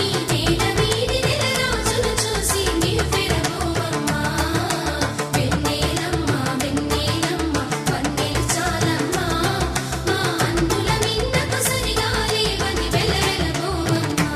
ఈ నేల మీది నెల రోజులు చూసి నివ్వెరబోవమ్మా వెన్నెలమ్మ వెన్నెలమ్మ పన్నెలు చాలమ్మా మా అందుల మిన్నకు సరిగా లేవని వెలవెలబోవమ్మా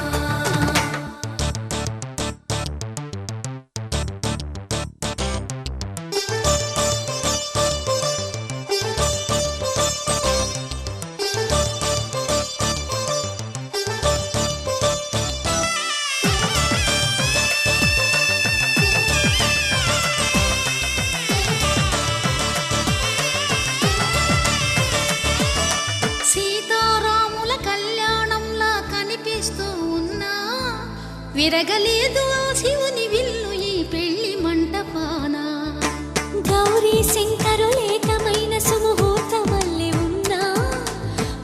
సీతారాముల కళ్యాణంలా కనిపిస్తూ ఉన్నా విరగలేదు ఆ శివుని విల్లు ఈ పెళ్లి మంటపాన గౌరీ శంకరులేకమైన సుముహూర్తమల్లె ఉన్నా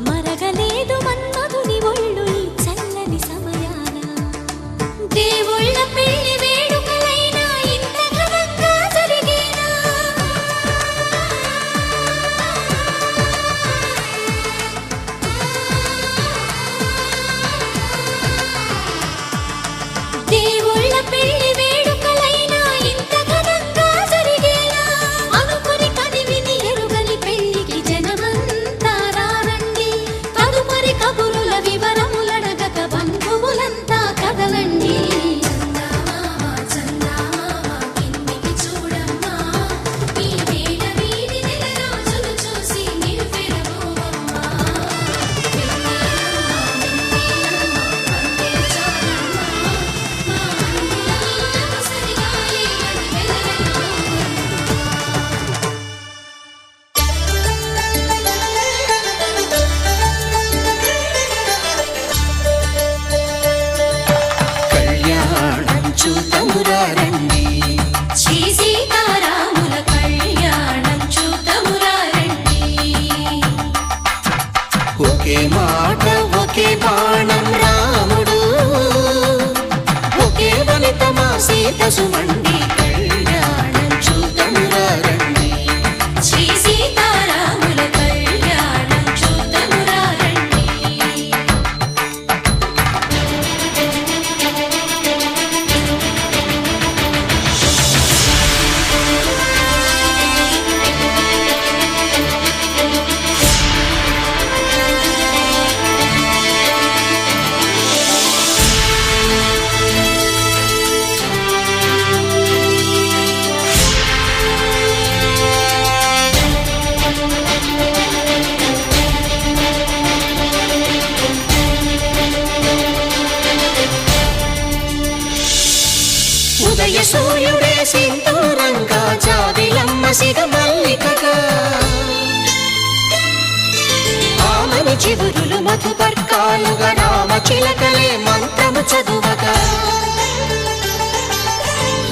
మరగలేదు మన్మధుని ఒళ్ళు ఈ చల్లని సమయాన దేవుళ్ళ పెళ్లి వేడుకలైనా ఇంత ఘనంగా జరిగేనా దేవుళ్ళ పెళ్లి వేడుకలైనా ఇంత ఘనంగా సింధూరంగా జాబిలమ్మ సిగ మల్లికగా ఆమని చివురులు మధుపర్కాలుగా రామ చిలకలే మంత్రము చదువగా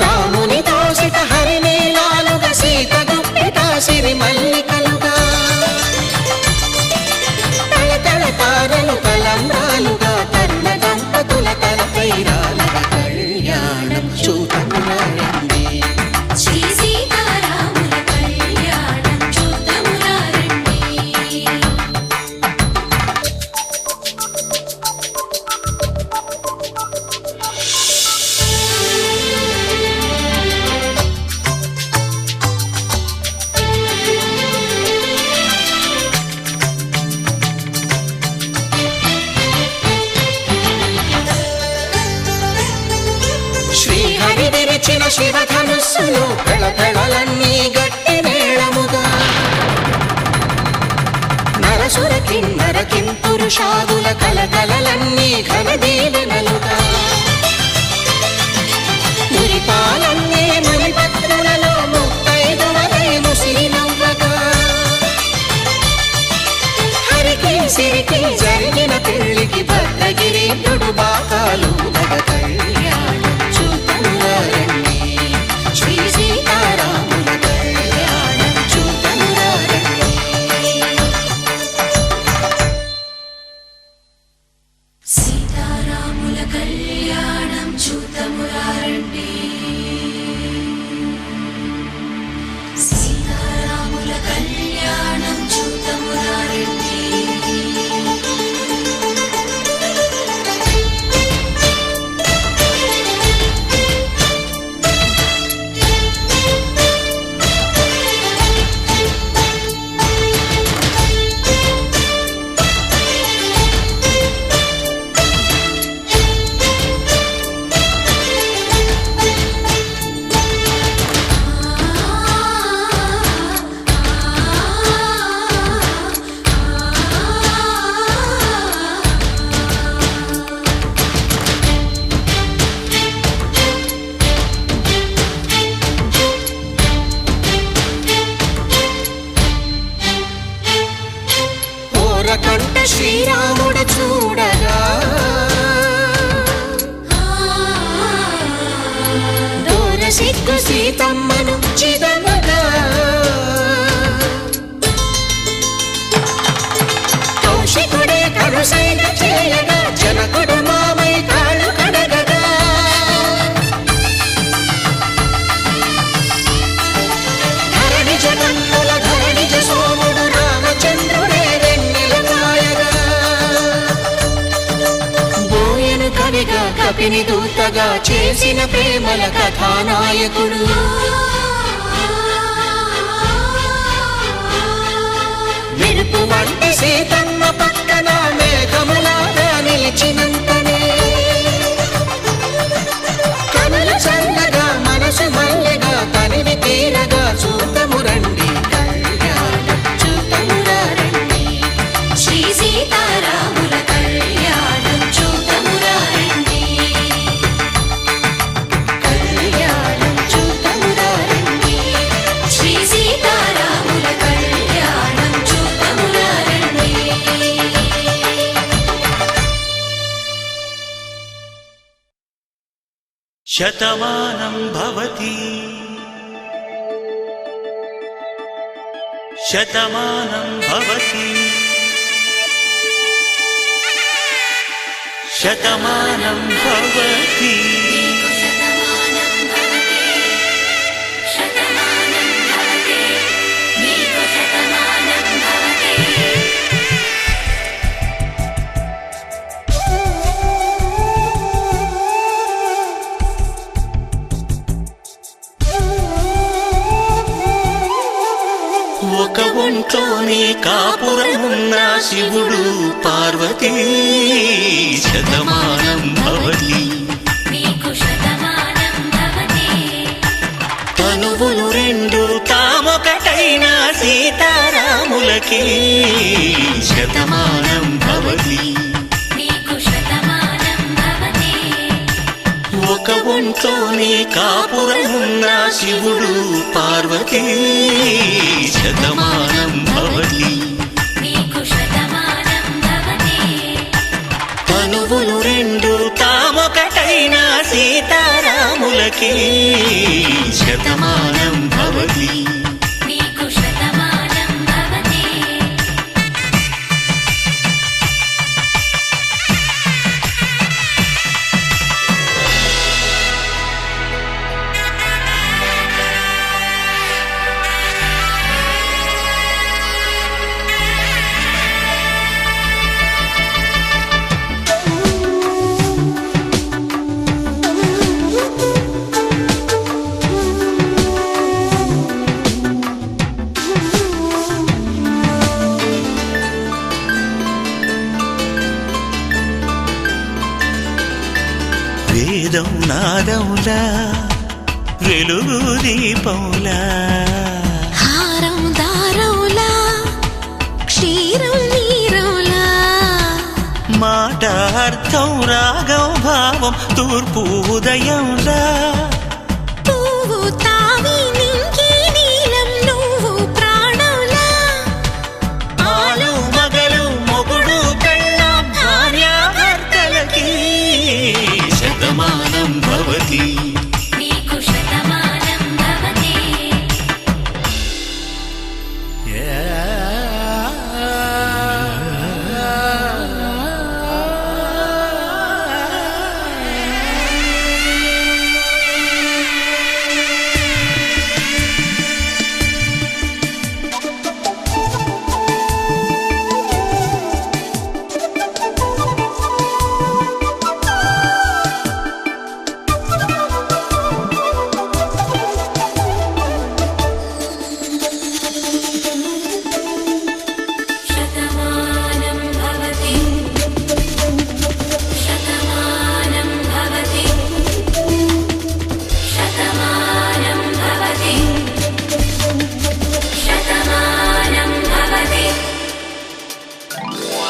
రాముని దోసిట హరినీలాలుగా సీత గుప్పిట సిరి మల్లికలుగా తల తారలు తలంబ్రాలుగా తరుణ దంపతుల తలపై రాలగా కళ్యాణం చూతములారండి శ్రీ సీతారాముల కళ్యాణం చూద్దాములారండి. శ్రీహరి విరిచిన శివధనుస్సులు పెళపెళలన్నీ గట్టి మేళముగా నరసుర కిన్నర కింపురుషాదుల కలకలలన్నీ ఘన దీవెనలుగా మురిపాలన్నీ మణిపత్రులలో ముత్తైదువలై ముసిరి నవ్వగా హరికి సిరికి జరిగిన పెళ్లికి భద్రగిరీంద్రుడు బాకాలు కళ్యాణం చూతములారండి శ్రీ సీతారాముల కళ్యాణం చూతములారండి సీతారాముల కళ్యాణం చూద్దాములారండి. సీతారాముల కళ్యాణం చూద్దాములారండి. ఓరకంట శ్రీరాముడు చూడగా దూర సిగ్గు సీతమ్మను చిదమగా కౌశికుడే కరుసైన చేయగా జనకుడు మామై కాళ్ళు కడగగా ధరణి జగన్నుల ధరణిజ సోముడు రామచంద్రుడే వెన్నెల కాయగా బోయను కవిగా కపిని దూతగా చేసిన ప్రేమల కథానాయకుడు మెరుపు వంటి సీతమ్మ పక్కన మేఘములాగా నిలిచినంతనే కనుల చల్లగా మనసు మల్లెగా తనివి తీరగా చూతమురండి కళ్యాణం చూతమురారండి శ్రీ సీతారాముల కళ్యాణం చూద్దాములారండి. కళ్యాణం చూతమురారండి శ్రీ సీతారాముల కళ్యాణం చూద్దాములారండి. శతమానం భవతి శతమానం భవతి శతమానం భవతి శతమానం భవతి శతమానం భవతి నీకు శతమానం భవతి. ఒక ఒంట్లోనే కాపురమున్న శివుడు పార్వతీ శతమానం భవతి నీకు శతమానం భవతి. తనువులు రెండు తామొకటైన సీతారాములకి శతమానం భవతి నీకు శతమానం భవతి. ఒక ఒంట్లోనే కాపురమున్న శివుడు పార్వతీ శతమానం భవతి నీకు శతమానం భవతి తనువులు రెండు తామొకటైన సీతారాములకి శతమానం భవతి నీకు శతమానం భవతి వేదం నాదములా వెలుగు దీపములా హారం దారవులా క్షీరం నీరవులా మాట అర్థం రాగం భావం తూర్పు ఉదయంలా పువ్వు తావి నింగి నీలం నువ్వు ప్రాణంలా ఆలు మగలు మొగుడు పెళ్ళాం భార్యాభర్తలకి శతమానం భవతి నీకు శతమానం భవతి శతమానం భవతి శతమానం భవతి శతమానం భవతి శతమానం భవతి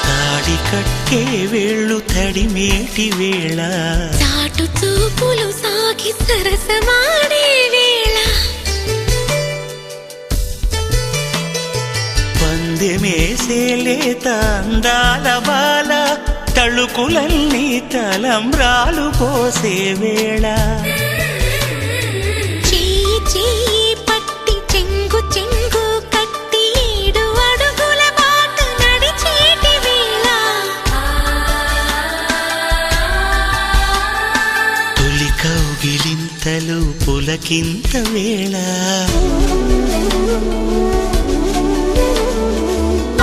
తాడి కట్టే వేళ్ళు తడిమేటి వేళ చాటు చూపులు సాగి సరసమాడే వేళ పందెమేసేలేత అందాల బాల తళుకులన్నీ తలంబ్రాలు పోసే వేళ చెయ్యి చెయ్యి పట్టి చెంగు చెంగు కట్టి 7 అడుగుల బాట నడిచేటి వేళ తొలి కౌగిలింతలు పులకింత వేళ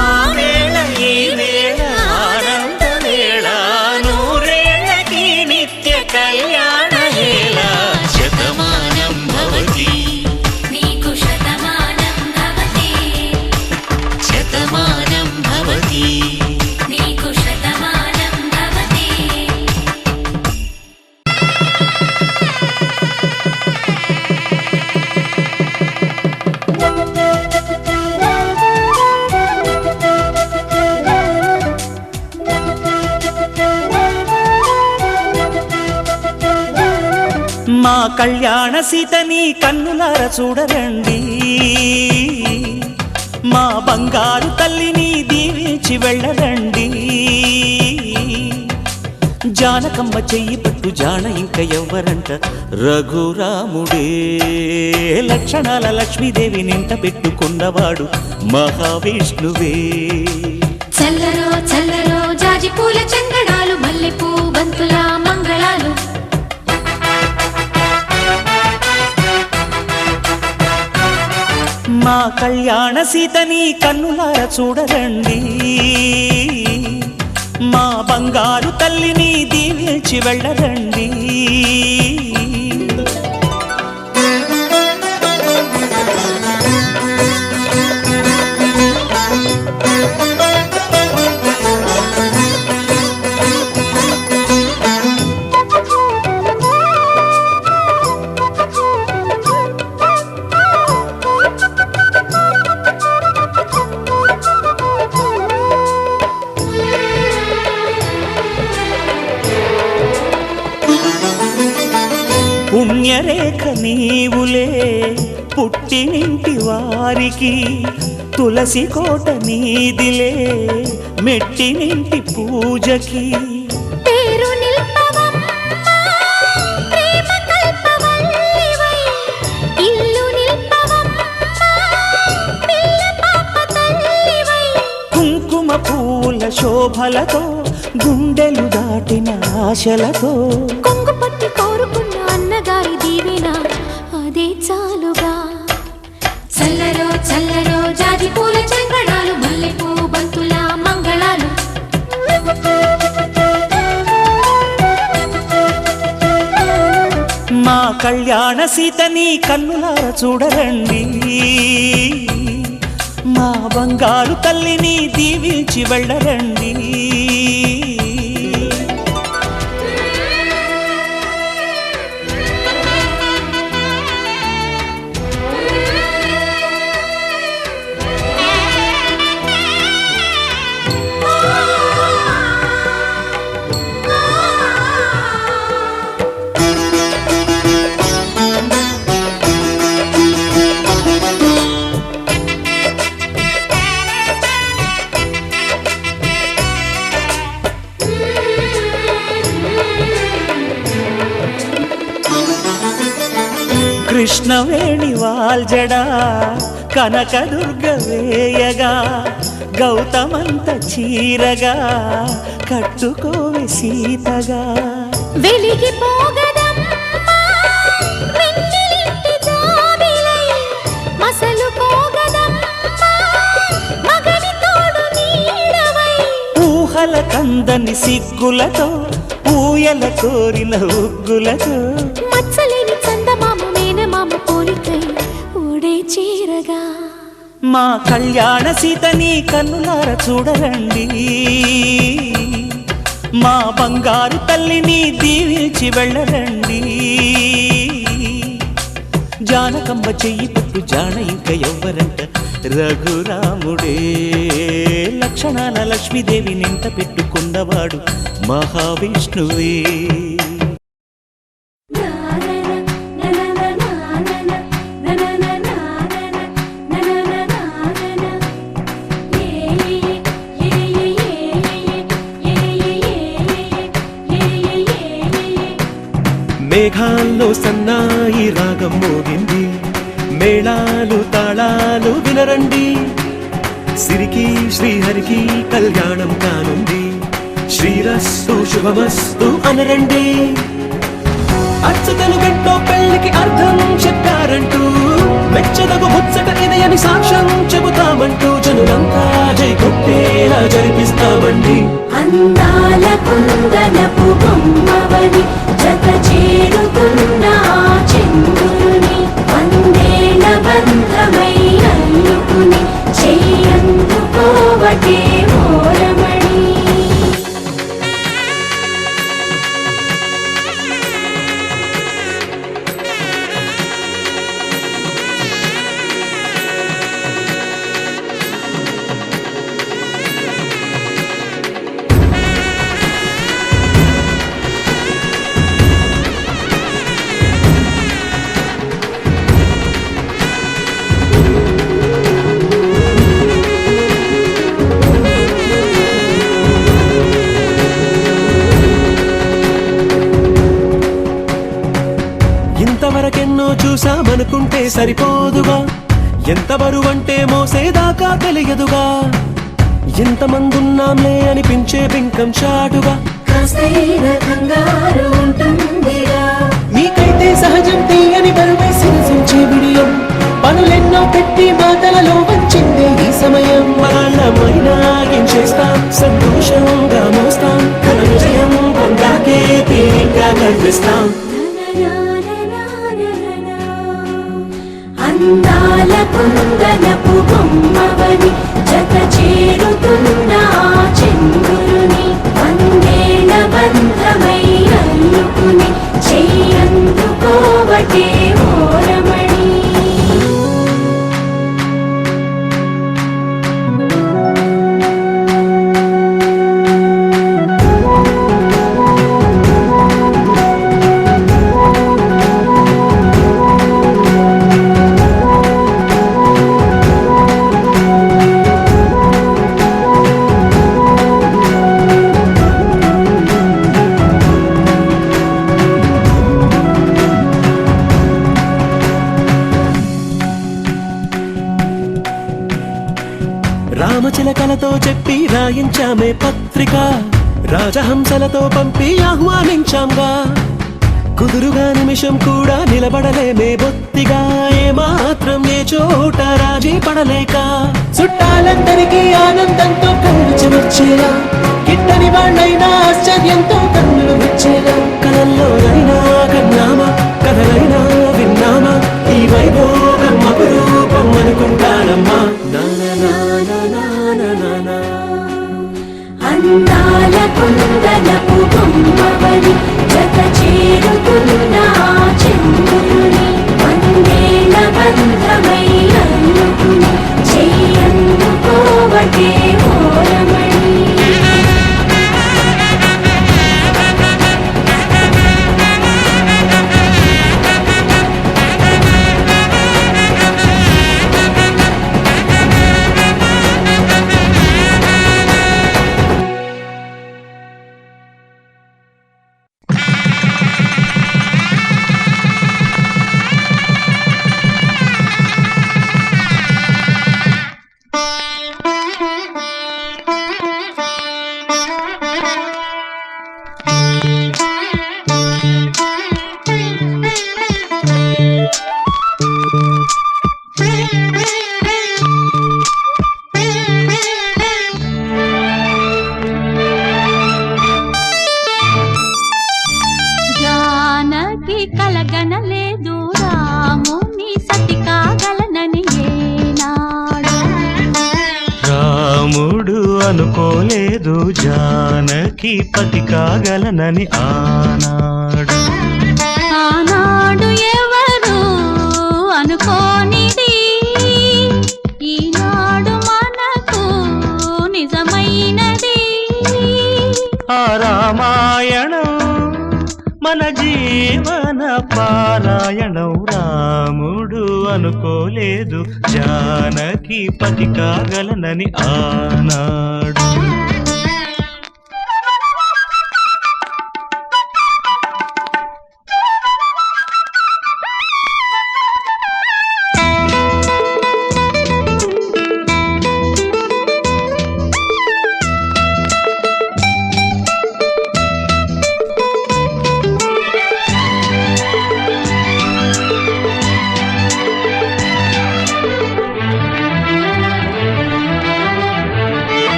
ఆ వేళ ఈ వేళ ఆనంద వేళ నూరేళ్ళకి నిత్య కళ్యాణ వేళ శతమానం భవతి నీకు శతమానం భవతి శతమానం భవతి నీకు శతమానం భవతి మా కళ్యాణ సీతని కన్నులార చూడరండి మా బంగారు తల్లిని దీవించి వెళ్ళరండి జానకమ్మ చెయ్యి పట్టు జాన ఇంక ఎవ్వరంట రఘురాముడే లక్షణాల లక్ష్మీదేవి నింట పెట్టుకున్నవాడు మహావిష్ణువే చల్లరో చల్లరో జాజి పూల చందనాలు మల్లెపూ బంతుల మంగళాలు మా కళ్యాణ సీతని కన్నులార చూడరండి మా బంగారు తల్లిని దీవించి వెళ్ళరండి నీవులే పుట్టినింటి వారికి తులసి కోట నీదిలే మెట్టినింటి పూజకి పేరు నిల్పవమ్మా, ప్రేమ కల్పవల్లివై. ఇల్లు నిల్పవమ్మా, పిల్ల పాప తల్లివై. కుంకుమ పూల శోభలతో గుండెలు దాటిన ఆశలతో కొంగు పట్టి కోరుకున్న అన్నగారి దీవెన అదే చాలుగా. చల్లరో చల్లరో జాజి పూల చంగడాలు మల్లెపూ బంతుల మంగళాలు మా కళ్యాణ సీతని కన్నులార చూడరండి, మా బంగారు తల్లిని దీవించి వెళ్ళరండి. కృష్ణవేణి వాల్జడా కనకదుర్గ వేయగా గౌతమంత చీరగా కట్టుకోవి సీతగా. వెలిగిపోగదమ్మా, వెన్నెలింటి జాబిలై. మసలుకోగదమ్మా, మగని తోడు నీడవై. ఊహల కందని సిగ్గులతో ఊయల కోరిన ఉగ్గులతో మచ్చలేని చందమామ మేనమామ పోలికై ఓడే చీరగా. మా కళ్యాణ సీతని కన్నులార చూడరండి, మా బంగారు తల్లిని దీవించి వెళ్ళరండి. జానకమ్మ చెయ్యి పట్టు జాన ఇంక ఎవ్వరంట రఘురాముడే. లక్షణాల లక్ష్మీదేవి నింట పెట్టుకున్నవాడు మహావిష్ణువే. మేఘాల్లో సన్నాయి రాగం మోగింది, మేళాలు తాళాలు వినరండి. సిరికి శ్రీహరికి కళ్యాణం కానుంది, శ్రీరస్తు శుభమస్తు అనరండి. అచ్చతలు గంటో పెళ్లికి అర్థం చెప్పారంటూ మెచ్చదగు ముచ్చట ఇదయని సాక్ష్యం చెబుతామంటూ జనులంతా జై కొట్టేలా జరిపిస్తామండి. అందాల కుందనపు బొమ్మవని జత చేరుకున్న చంద్రుని వందేళ్ల బంధమై అల్లుకుని చెయ్యందుకోవటే మోరమణి. ఇంతవరకెన్నో చూసామనుకుంటే సరిపోదుగా, ఎంత బరువంటే మోసేదాకా తెలియదుగా. ఎంతమందున్నాంలే అనిపించే బింకం చాటుగా కంగారు ఉంటుందిగా. మీకైతే సహజం తీయని బరువై సిరిసించే విడియం, పనులెన్నో పెట్టి మాటలలో వచ్చింది ఈ సమయం. వాళ్ళమైనా ఏం చేస్తాం, సంతోషంగా మోస్తాం, ఘన విజయం పొందాకే తీరిగ్గా కనిపిస్తాం. అందాల కుందనపు బొమ్మవని జత చేరుతున్న చంద్రుని వందేళ్ల బంధమై అల్లుకుని చెయ్యందుకోవటే మోరమణి. రామచిలకలతో చెప్పి రాయించామే పత్రిక, రాజహంసలతో పంపి ఆహ్వానించాంగా. కుదురుగా నిమిషం కూడా నిలబడలేమే బొత్తిగా, ఏమాత్రం ఏ చోట రాజీ పడలేక. చుట్టాలందరికీ ఆనందంతో కళ్ళు చెమర్చేలా, గిట్టని వాళ్ళైనా ఆశ్చర్యంతో కన్నులు వచ్చేలా. కలల్లోనైనా కన్నామా, కథలైనా విన్నామా, ఈ వైభోగం అపురూపం అనుకుంటానమ్మా. అందాల కుందనపు బొమ్మవని జత చేరుతున్న చంద్రుని, వందేళ్ల బంధమై అల్లుకుని చెయ్యందుకోవటే ఓరమణి. కలగనలేదు రాముని సతి కాగలనని ఏనాడు, రాముడు అనుకోలేదు జానకి పతి కాగలనని ఆనాడు. ఆనాడు ఎవరు అనుకోనిది ఈనాడు మనకు నిజమైనది. ఆ రామాయణం మన జీవన పారాయణం, రాముడు అనుకోలేదు జానకి పతి కాగలనని ఆనాడు.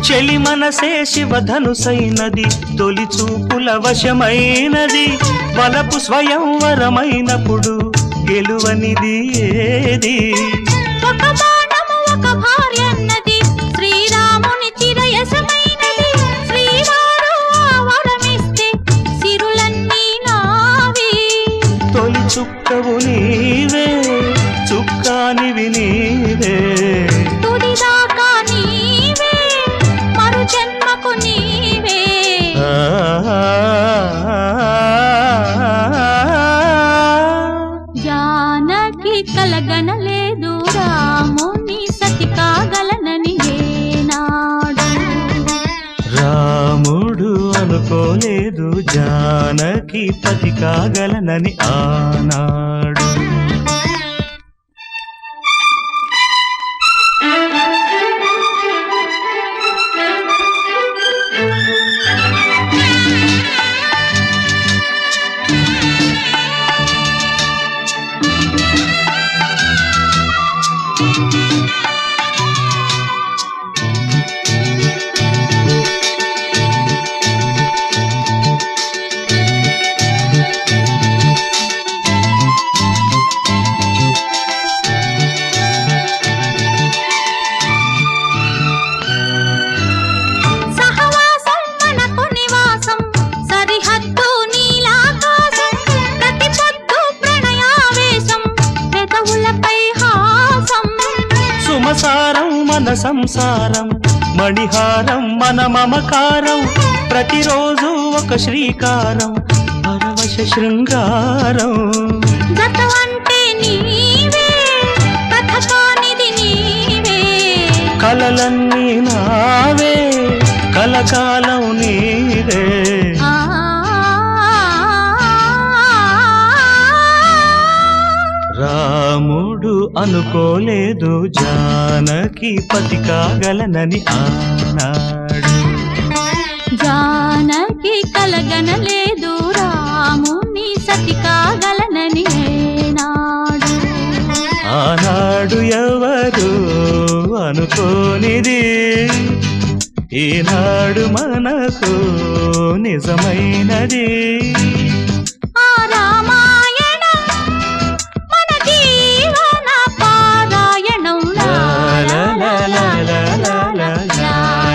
చెలి మనసే శివధనుసైనది, తొలి చూపుల వశమైనది, వలపు స్వయంవరమైనప్పుడు గెలువనిది ఏది. ఒక బాణము ఒక భార్య అన్నది, శ్రీరాముని చిరయసమైనది, శ్రీవారు వరమిస్తే సిరులన్నీ నావి. తొలి చుక్కవు నీవే, చుక్కానివి నీవే, తుడిదాకా నీవే, మరు జన్మకు నీవే. జానకి కలగనలేదు రాముని సతి కాగలనని ఏనాడు, రాముడు అనుకోలేదు జానకి పతి కాగలనని ఆనాడు. సుమసారం మన సంసారం, మణిహారం మన మమకారం, ప్రతిరోజు ఒక శ్రీకారం, పరవశ శృంగారం. గతమంటే నీవే, కథ కానిది నీవే, కలలన్నీ నావే, కలకాలం నీవే. రా అనుకోలేదు జానకి పతి కాగలనని ఆనాడు. జానకి కలగనలేదు రాముని సతి కాగలనని ఏనాడు. ఆనాడు ఎవరు అనుకోనిది ఈనాడు మనకు నిజమైనది. ఆ రామాయణం మన జీవన పారాయణం. లా లా లా లా లా లా లా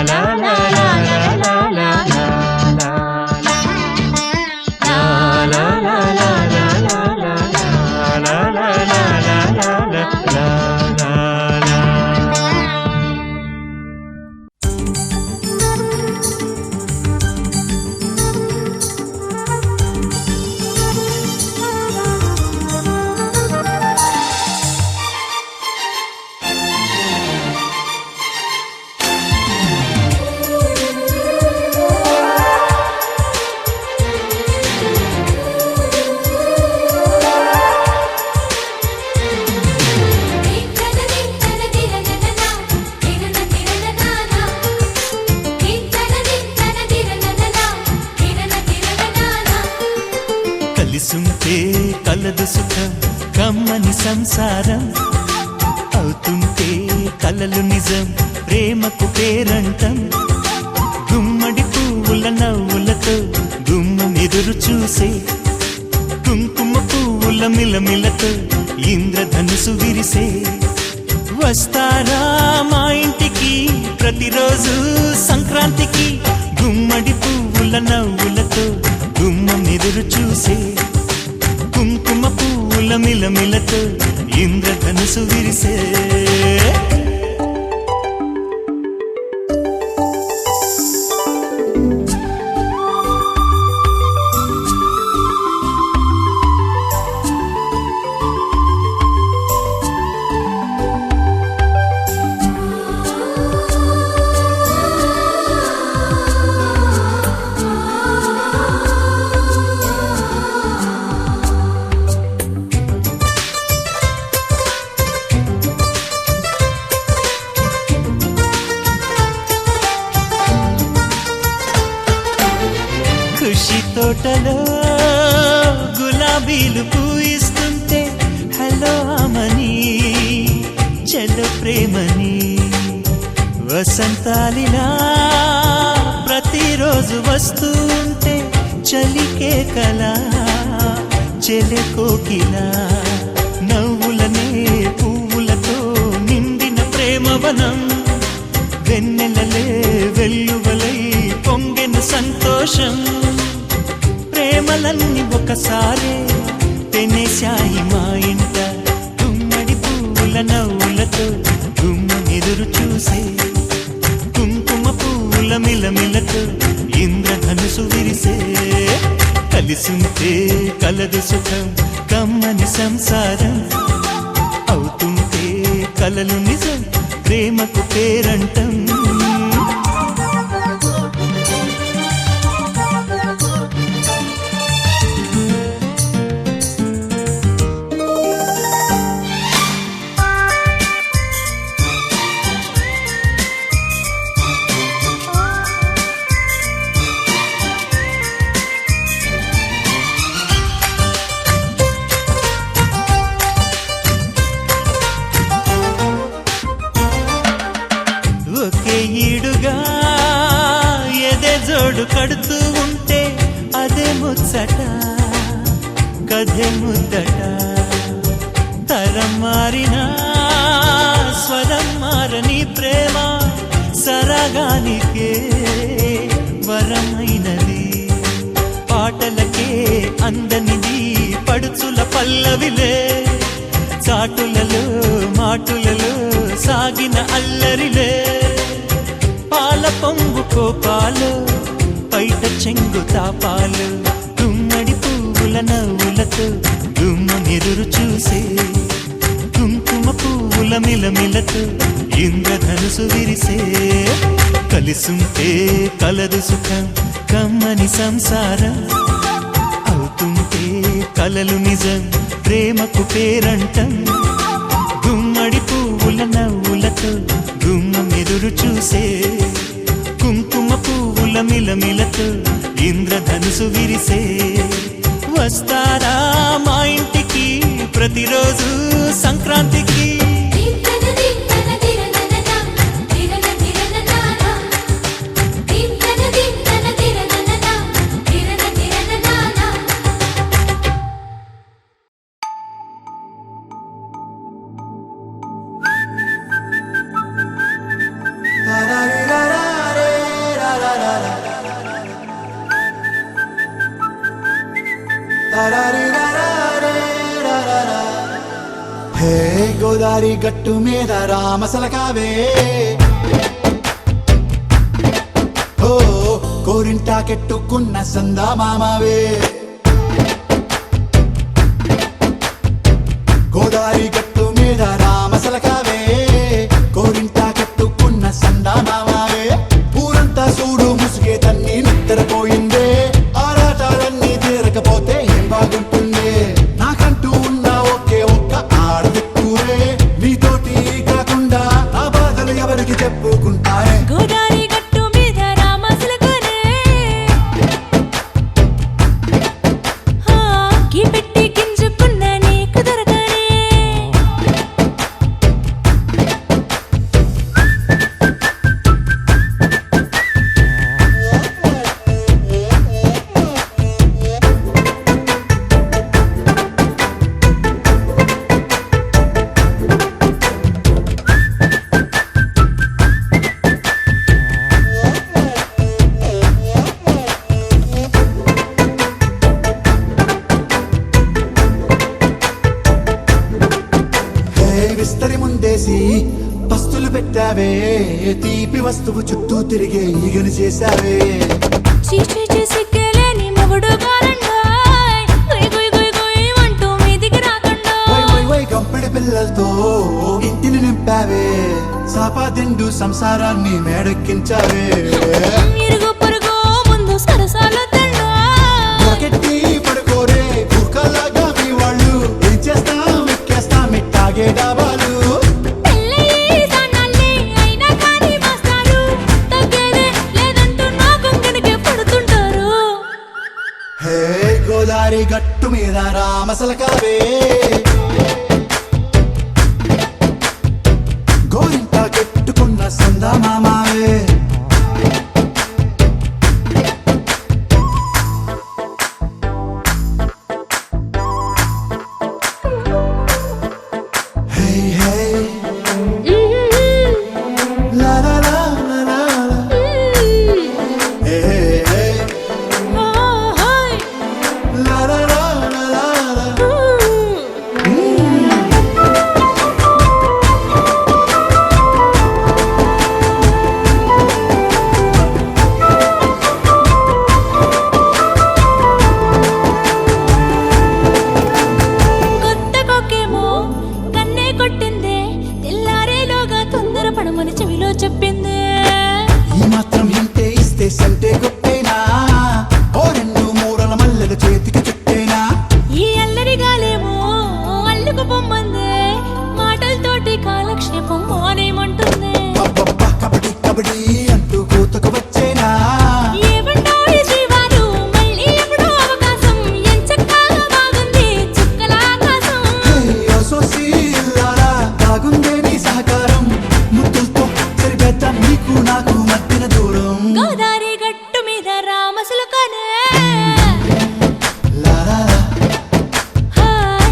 లా లా లా లా లా లా లా లా లా లా లా లా కలిసుంటే కలదు సుఖం కమ్మని సంసారం అవుతుంటే కలలు నిజం ప్రేమకు పేరంటం. గుమ్మడి పువ్వుల నవ్వులతో గుమ్మం ఎదురు చూసే కుంకుమ పువ్వుల మిలమిలతో ఇంద్రధనుసు విరిసే. వస్తారా మా ఇంటికి ప్రతిరోజు సంక్రాంతికి గుమ్మడి పువ్వుల నవ్వులతో గుమ్మం ఎదురు చూసే కుంకుమ పువ్వుల మిలమిలతో ఇంద్రధనుసు విరిసే. ఖుషి తోటలో గులాబీలు పూయిస్తుంటే హలో అమని చెల్లు ప్రేమని. వసంతాలిలా ప్రతిరోజు వస్తూ ఉంటే చలికే కలా చెలె కోకిలా. నవ్వులనే పువ్వులతో నిండిన ప్రేమవనం వెన్నెలలే వెల్లువలై పొంగెను సంతోషం. ప్రేమలన్నీ ఒకసారే తెనేశాయి మా ఇంట. గుమ్మడి పువ్వుల నవ్వులతో గుమ్మం ఎదురు చూసే కుంకుమ పువ్వుల మిలమిలతో ఇంద్రధనుసు విరిసే. కలిసుంటే కలదు సుఖం కమ్మని సంసారం అవుతుంటే కలలు నిజం ప్రేమకు పేరంటం. ఒకే ఈడుగా ఎదే జోడు కడుతూ ఉంటే అదే ముచ్చట కథే ముద్దట. తరం మారినా స్వరం మారని ప్రేమ సరగానికే వరమైనది. పాటలకే అందనిది పడుచుల పల్లవిలే. చాటులలో మాటులలో సాగిన అల్లరిలే. పాల పొంగు కోపాలు పైట చెంగు తాపాలు. గుమ్మడి పువ్వుల నవ్వులతో గుమ్మం ఎదురు చూసే కుంకుమ పువ్వుల మిలమిలతో ఇంద్రధనుసు విరిసే. కలిసుంటే కలదు సుఖం కమ్మని సంసారం అవుతుంటే కలలు నిజం ప్రేమకు పేరంటం. పువ్వుల నవ్వులతో గుమ్మం ఎదురు చూసే కుంకుమ పువ్వుల మిలమిలతో ఇంద్రధనుసు విరిసే వస్తారా మా ఇంటికి ప్రతిరోజు సంక్రాంతికి హే గోదారి గట్టు మీద రామసలకావే ఓ కోరింటాకెట్టుకున్న సందా మామావే గోదారి గట్టు మీద రామసలకావే కోరింటాకెట్టుకున్న సందా మామావే ఊరంతా చూడు ముసుగే తన్ని నిద్రపోయిందే ఆరాటాలన్నీ తీరకపోతే ఏం బాగుంటుంది నాకంటూ ఉన్న ఒకే ఒక్క ఆడదిక్కురే నీతోటి కాకుండా ఆ బాధలు ఎవరికి చెప్పుకుంటారే గోదారి గట్టు మీద రామసలకనే గీ పెట్టి గింజుకున్న నీకు దొరకనే విస్తరి ముందేసి పస్తులు పెట్టావే తీపి వస్తువు చుట్టూ తిరిగే ఈగను చేశావే చీచి సిగ్గలేని మొగుడు గారండాయ్ గుయ్ గుయ్ గుయ్ గుయ్ అంటూ మీదికి రాకుండా వై వై వై కంపెడి పిల్లలతో ఇంటిని నింపావే సాపాదిండు సంసారాన్ని మేడెక్కించావే ఇరుగు పొరుగు ముందు సరసాలు తండా రాకెట్టి పడుకోరే భూకలాగా మీ వాళ్ళు ఏం చేస్తాం ఎక్కేస్తాం ఇట్టాగే డాబాలు పెళ్ళయి సన్నాల్ని అయినా కానీ వస్తారు తగ్గేదే లేదంటూ నా కొంగనికే పడుతుంటారు హే గోదారి గట్టు మీద రామసలకావే గోరింట కెట్టుకున్న సందా మామావే హే హే లా లా లా లా లా లా. హే హే ఓహోయ్ లా లా లా లా లా లా. కొత్త కొక్కేమో కన్నే కొట్టిందే తెల్లారేలోగా తొందర పడమని చెవిలో చెప్పిందే ఈ మాత్రం ఇంటే ఇస్తే సంటే కొట్టేనా ఓ రెండు మూరల మల్లెల చేతికి చుట్టేనా ఈ అల్లరి గాలేమో అల్లుకు పొమ్మందే మాటలతోటి కాలక్షేపం మానేమంటుంది అబ్బబ్బా కబడ్డీ కబడ్డీ అంటూ కూతకు వచ్చేనా ఏమంటాయి జీవాలు మళ్ళీ ఎప్పుడో అవకాశం ఎంచక్కా బాగుంది చుక్కల ఆకాశం హే సోసి లాలా బాగుందే నీ సహకారం ముద్దులతో సరిపెద్దాం నీకు నాకు మధ్యన దూరం గోదారి గట్టు మీద రామసులకనే లాలా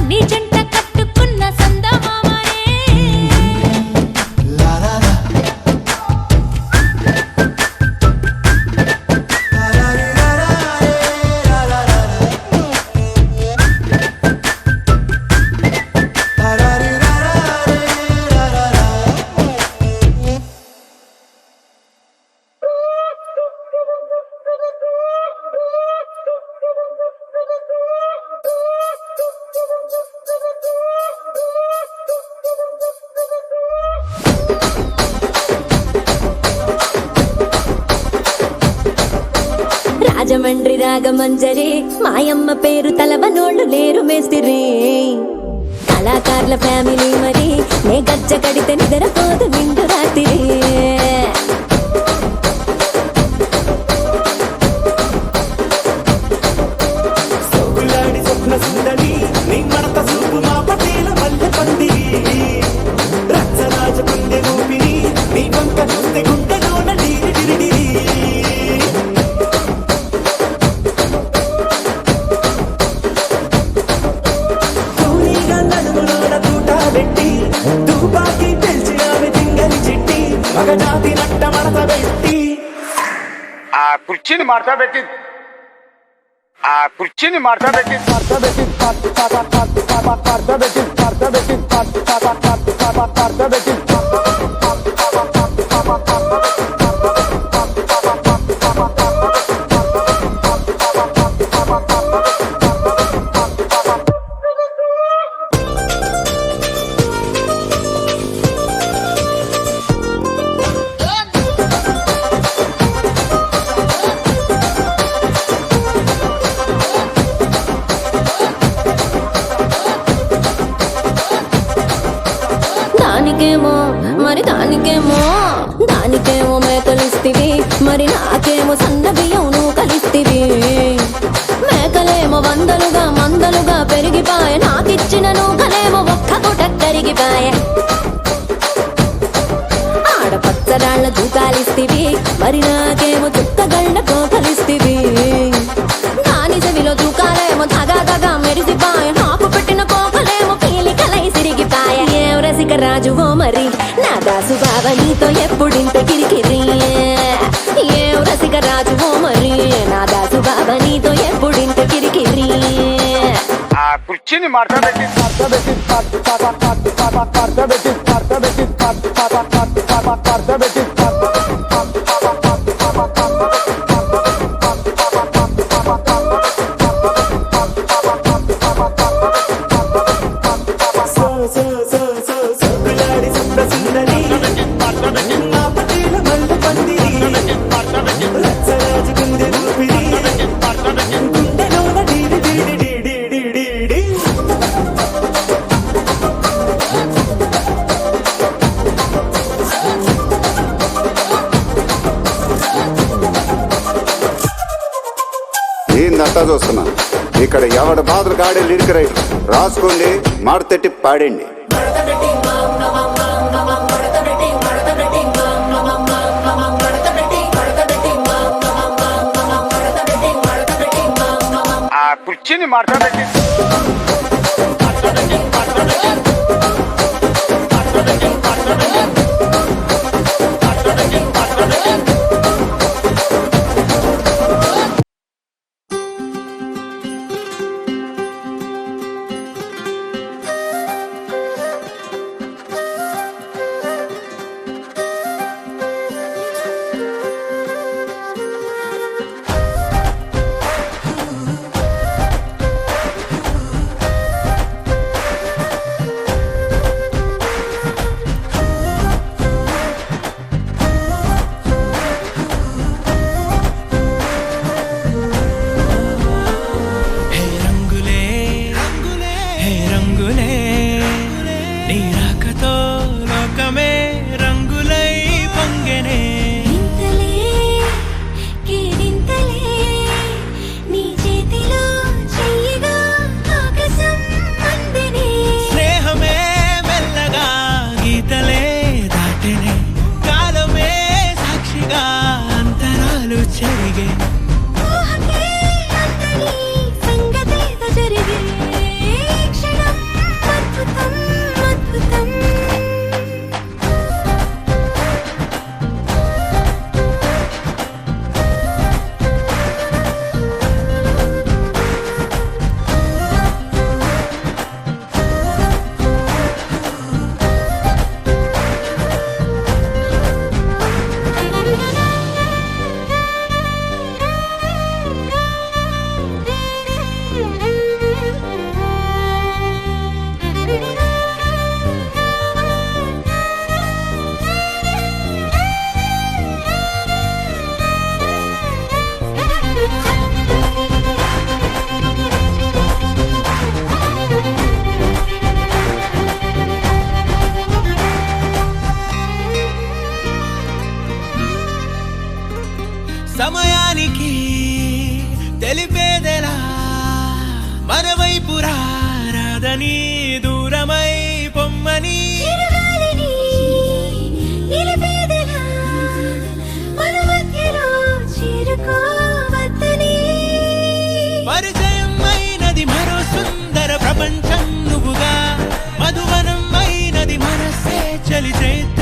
నీ జంట కట్టుకున్న సందమామనే లాలా రాజమండ్రి రాగమంజరి మాయమ్మ పేరు తలవనోళ్ళు లేరు మేస్తిరి కళాకారుల ఫ్యామిలీ మరి నే గజ్జ కడితే నిద్రపోదు నిండు రాత్రి సోకులాడి స్వప్న సుందరి నీ మడత సూపు మా పటేల మల్లె పందిరి రచ్చరాజ పందె ఊపిరి నీ వంక చూస్తే గుండెలోన డిరిడిరిడిరి కూలీగా నడుములోన తూట పెట్టి తుపాకి పెంచి ఆమె తింగని చిట్టి మగజాతి నట్ట మడత పెట్టి ఆ కుర్చీని మార్తా పెట్టి ఆ కుర్చీని మార్తా పెట్టి దానికేమో మరి దానికేమో మేకలిస్తివి మరి నాకేమో సన్న బియ్యం నువ్వు కలిస్తివి మేకలేమో మందలుగా పెరిగిపాయ నాకిచ్చిన నూకలేమో ఒక్క పూట కరిగిపాయ ఆడపచ్చరాళ్ళ దూకాలిస్తివి మరి నాకేమో చుక్కగళ్ళ కోకలిస్తివి దాని చెవిలో దూకాలేమో దగా మెరిసిపాయ నాకు పెట్టిన కోకలేమో పీలికలై సిరిగిపాయ ఏం రసిక రాజువో మరి నా దాసు బావ నీతో ఎప్పుడింత కిరికిరి ఏం రసిక రాజువో మరి నా దాసు బావ నీతో ఎప్పుడింత కిరికిరి ఆ కుర్చీని మార్తా పెట్టి సోకులాడి స్వప్న సుందరి మా పటేల మల్లె పందిరి రచ్చరాజ గుండె ఊపిరి గుండెలోన డిరిడిరిడిరిడిరి ఏందంతా చూస్తున్నా ఇక్కడ ఎవడి బాధలు కాడే లిరిక్ రైటర్ రాసుకోండి మాడతెట్టి పాడండి ఆ కుర్చీని మార్తా పెట్టి నువ్వు రాదని దూరమై పొమ్మని చిరుగాలిని నిలిపేదెలా మన మధ్యలో చేరుకోవద్దని పరిచయం అయినది మరో సుందర ప్రపంచం నువ్వుగా మధువనం అయినది మనసే చలి చేత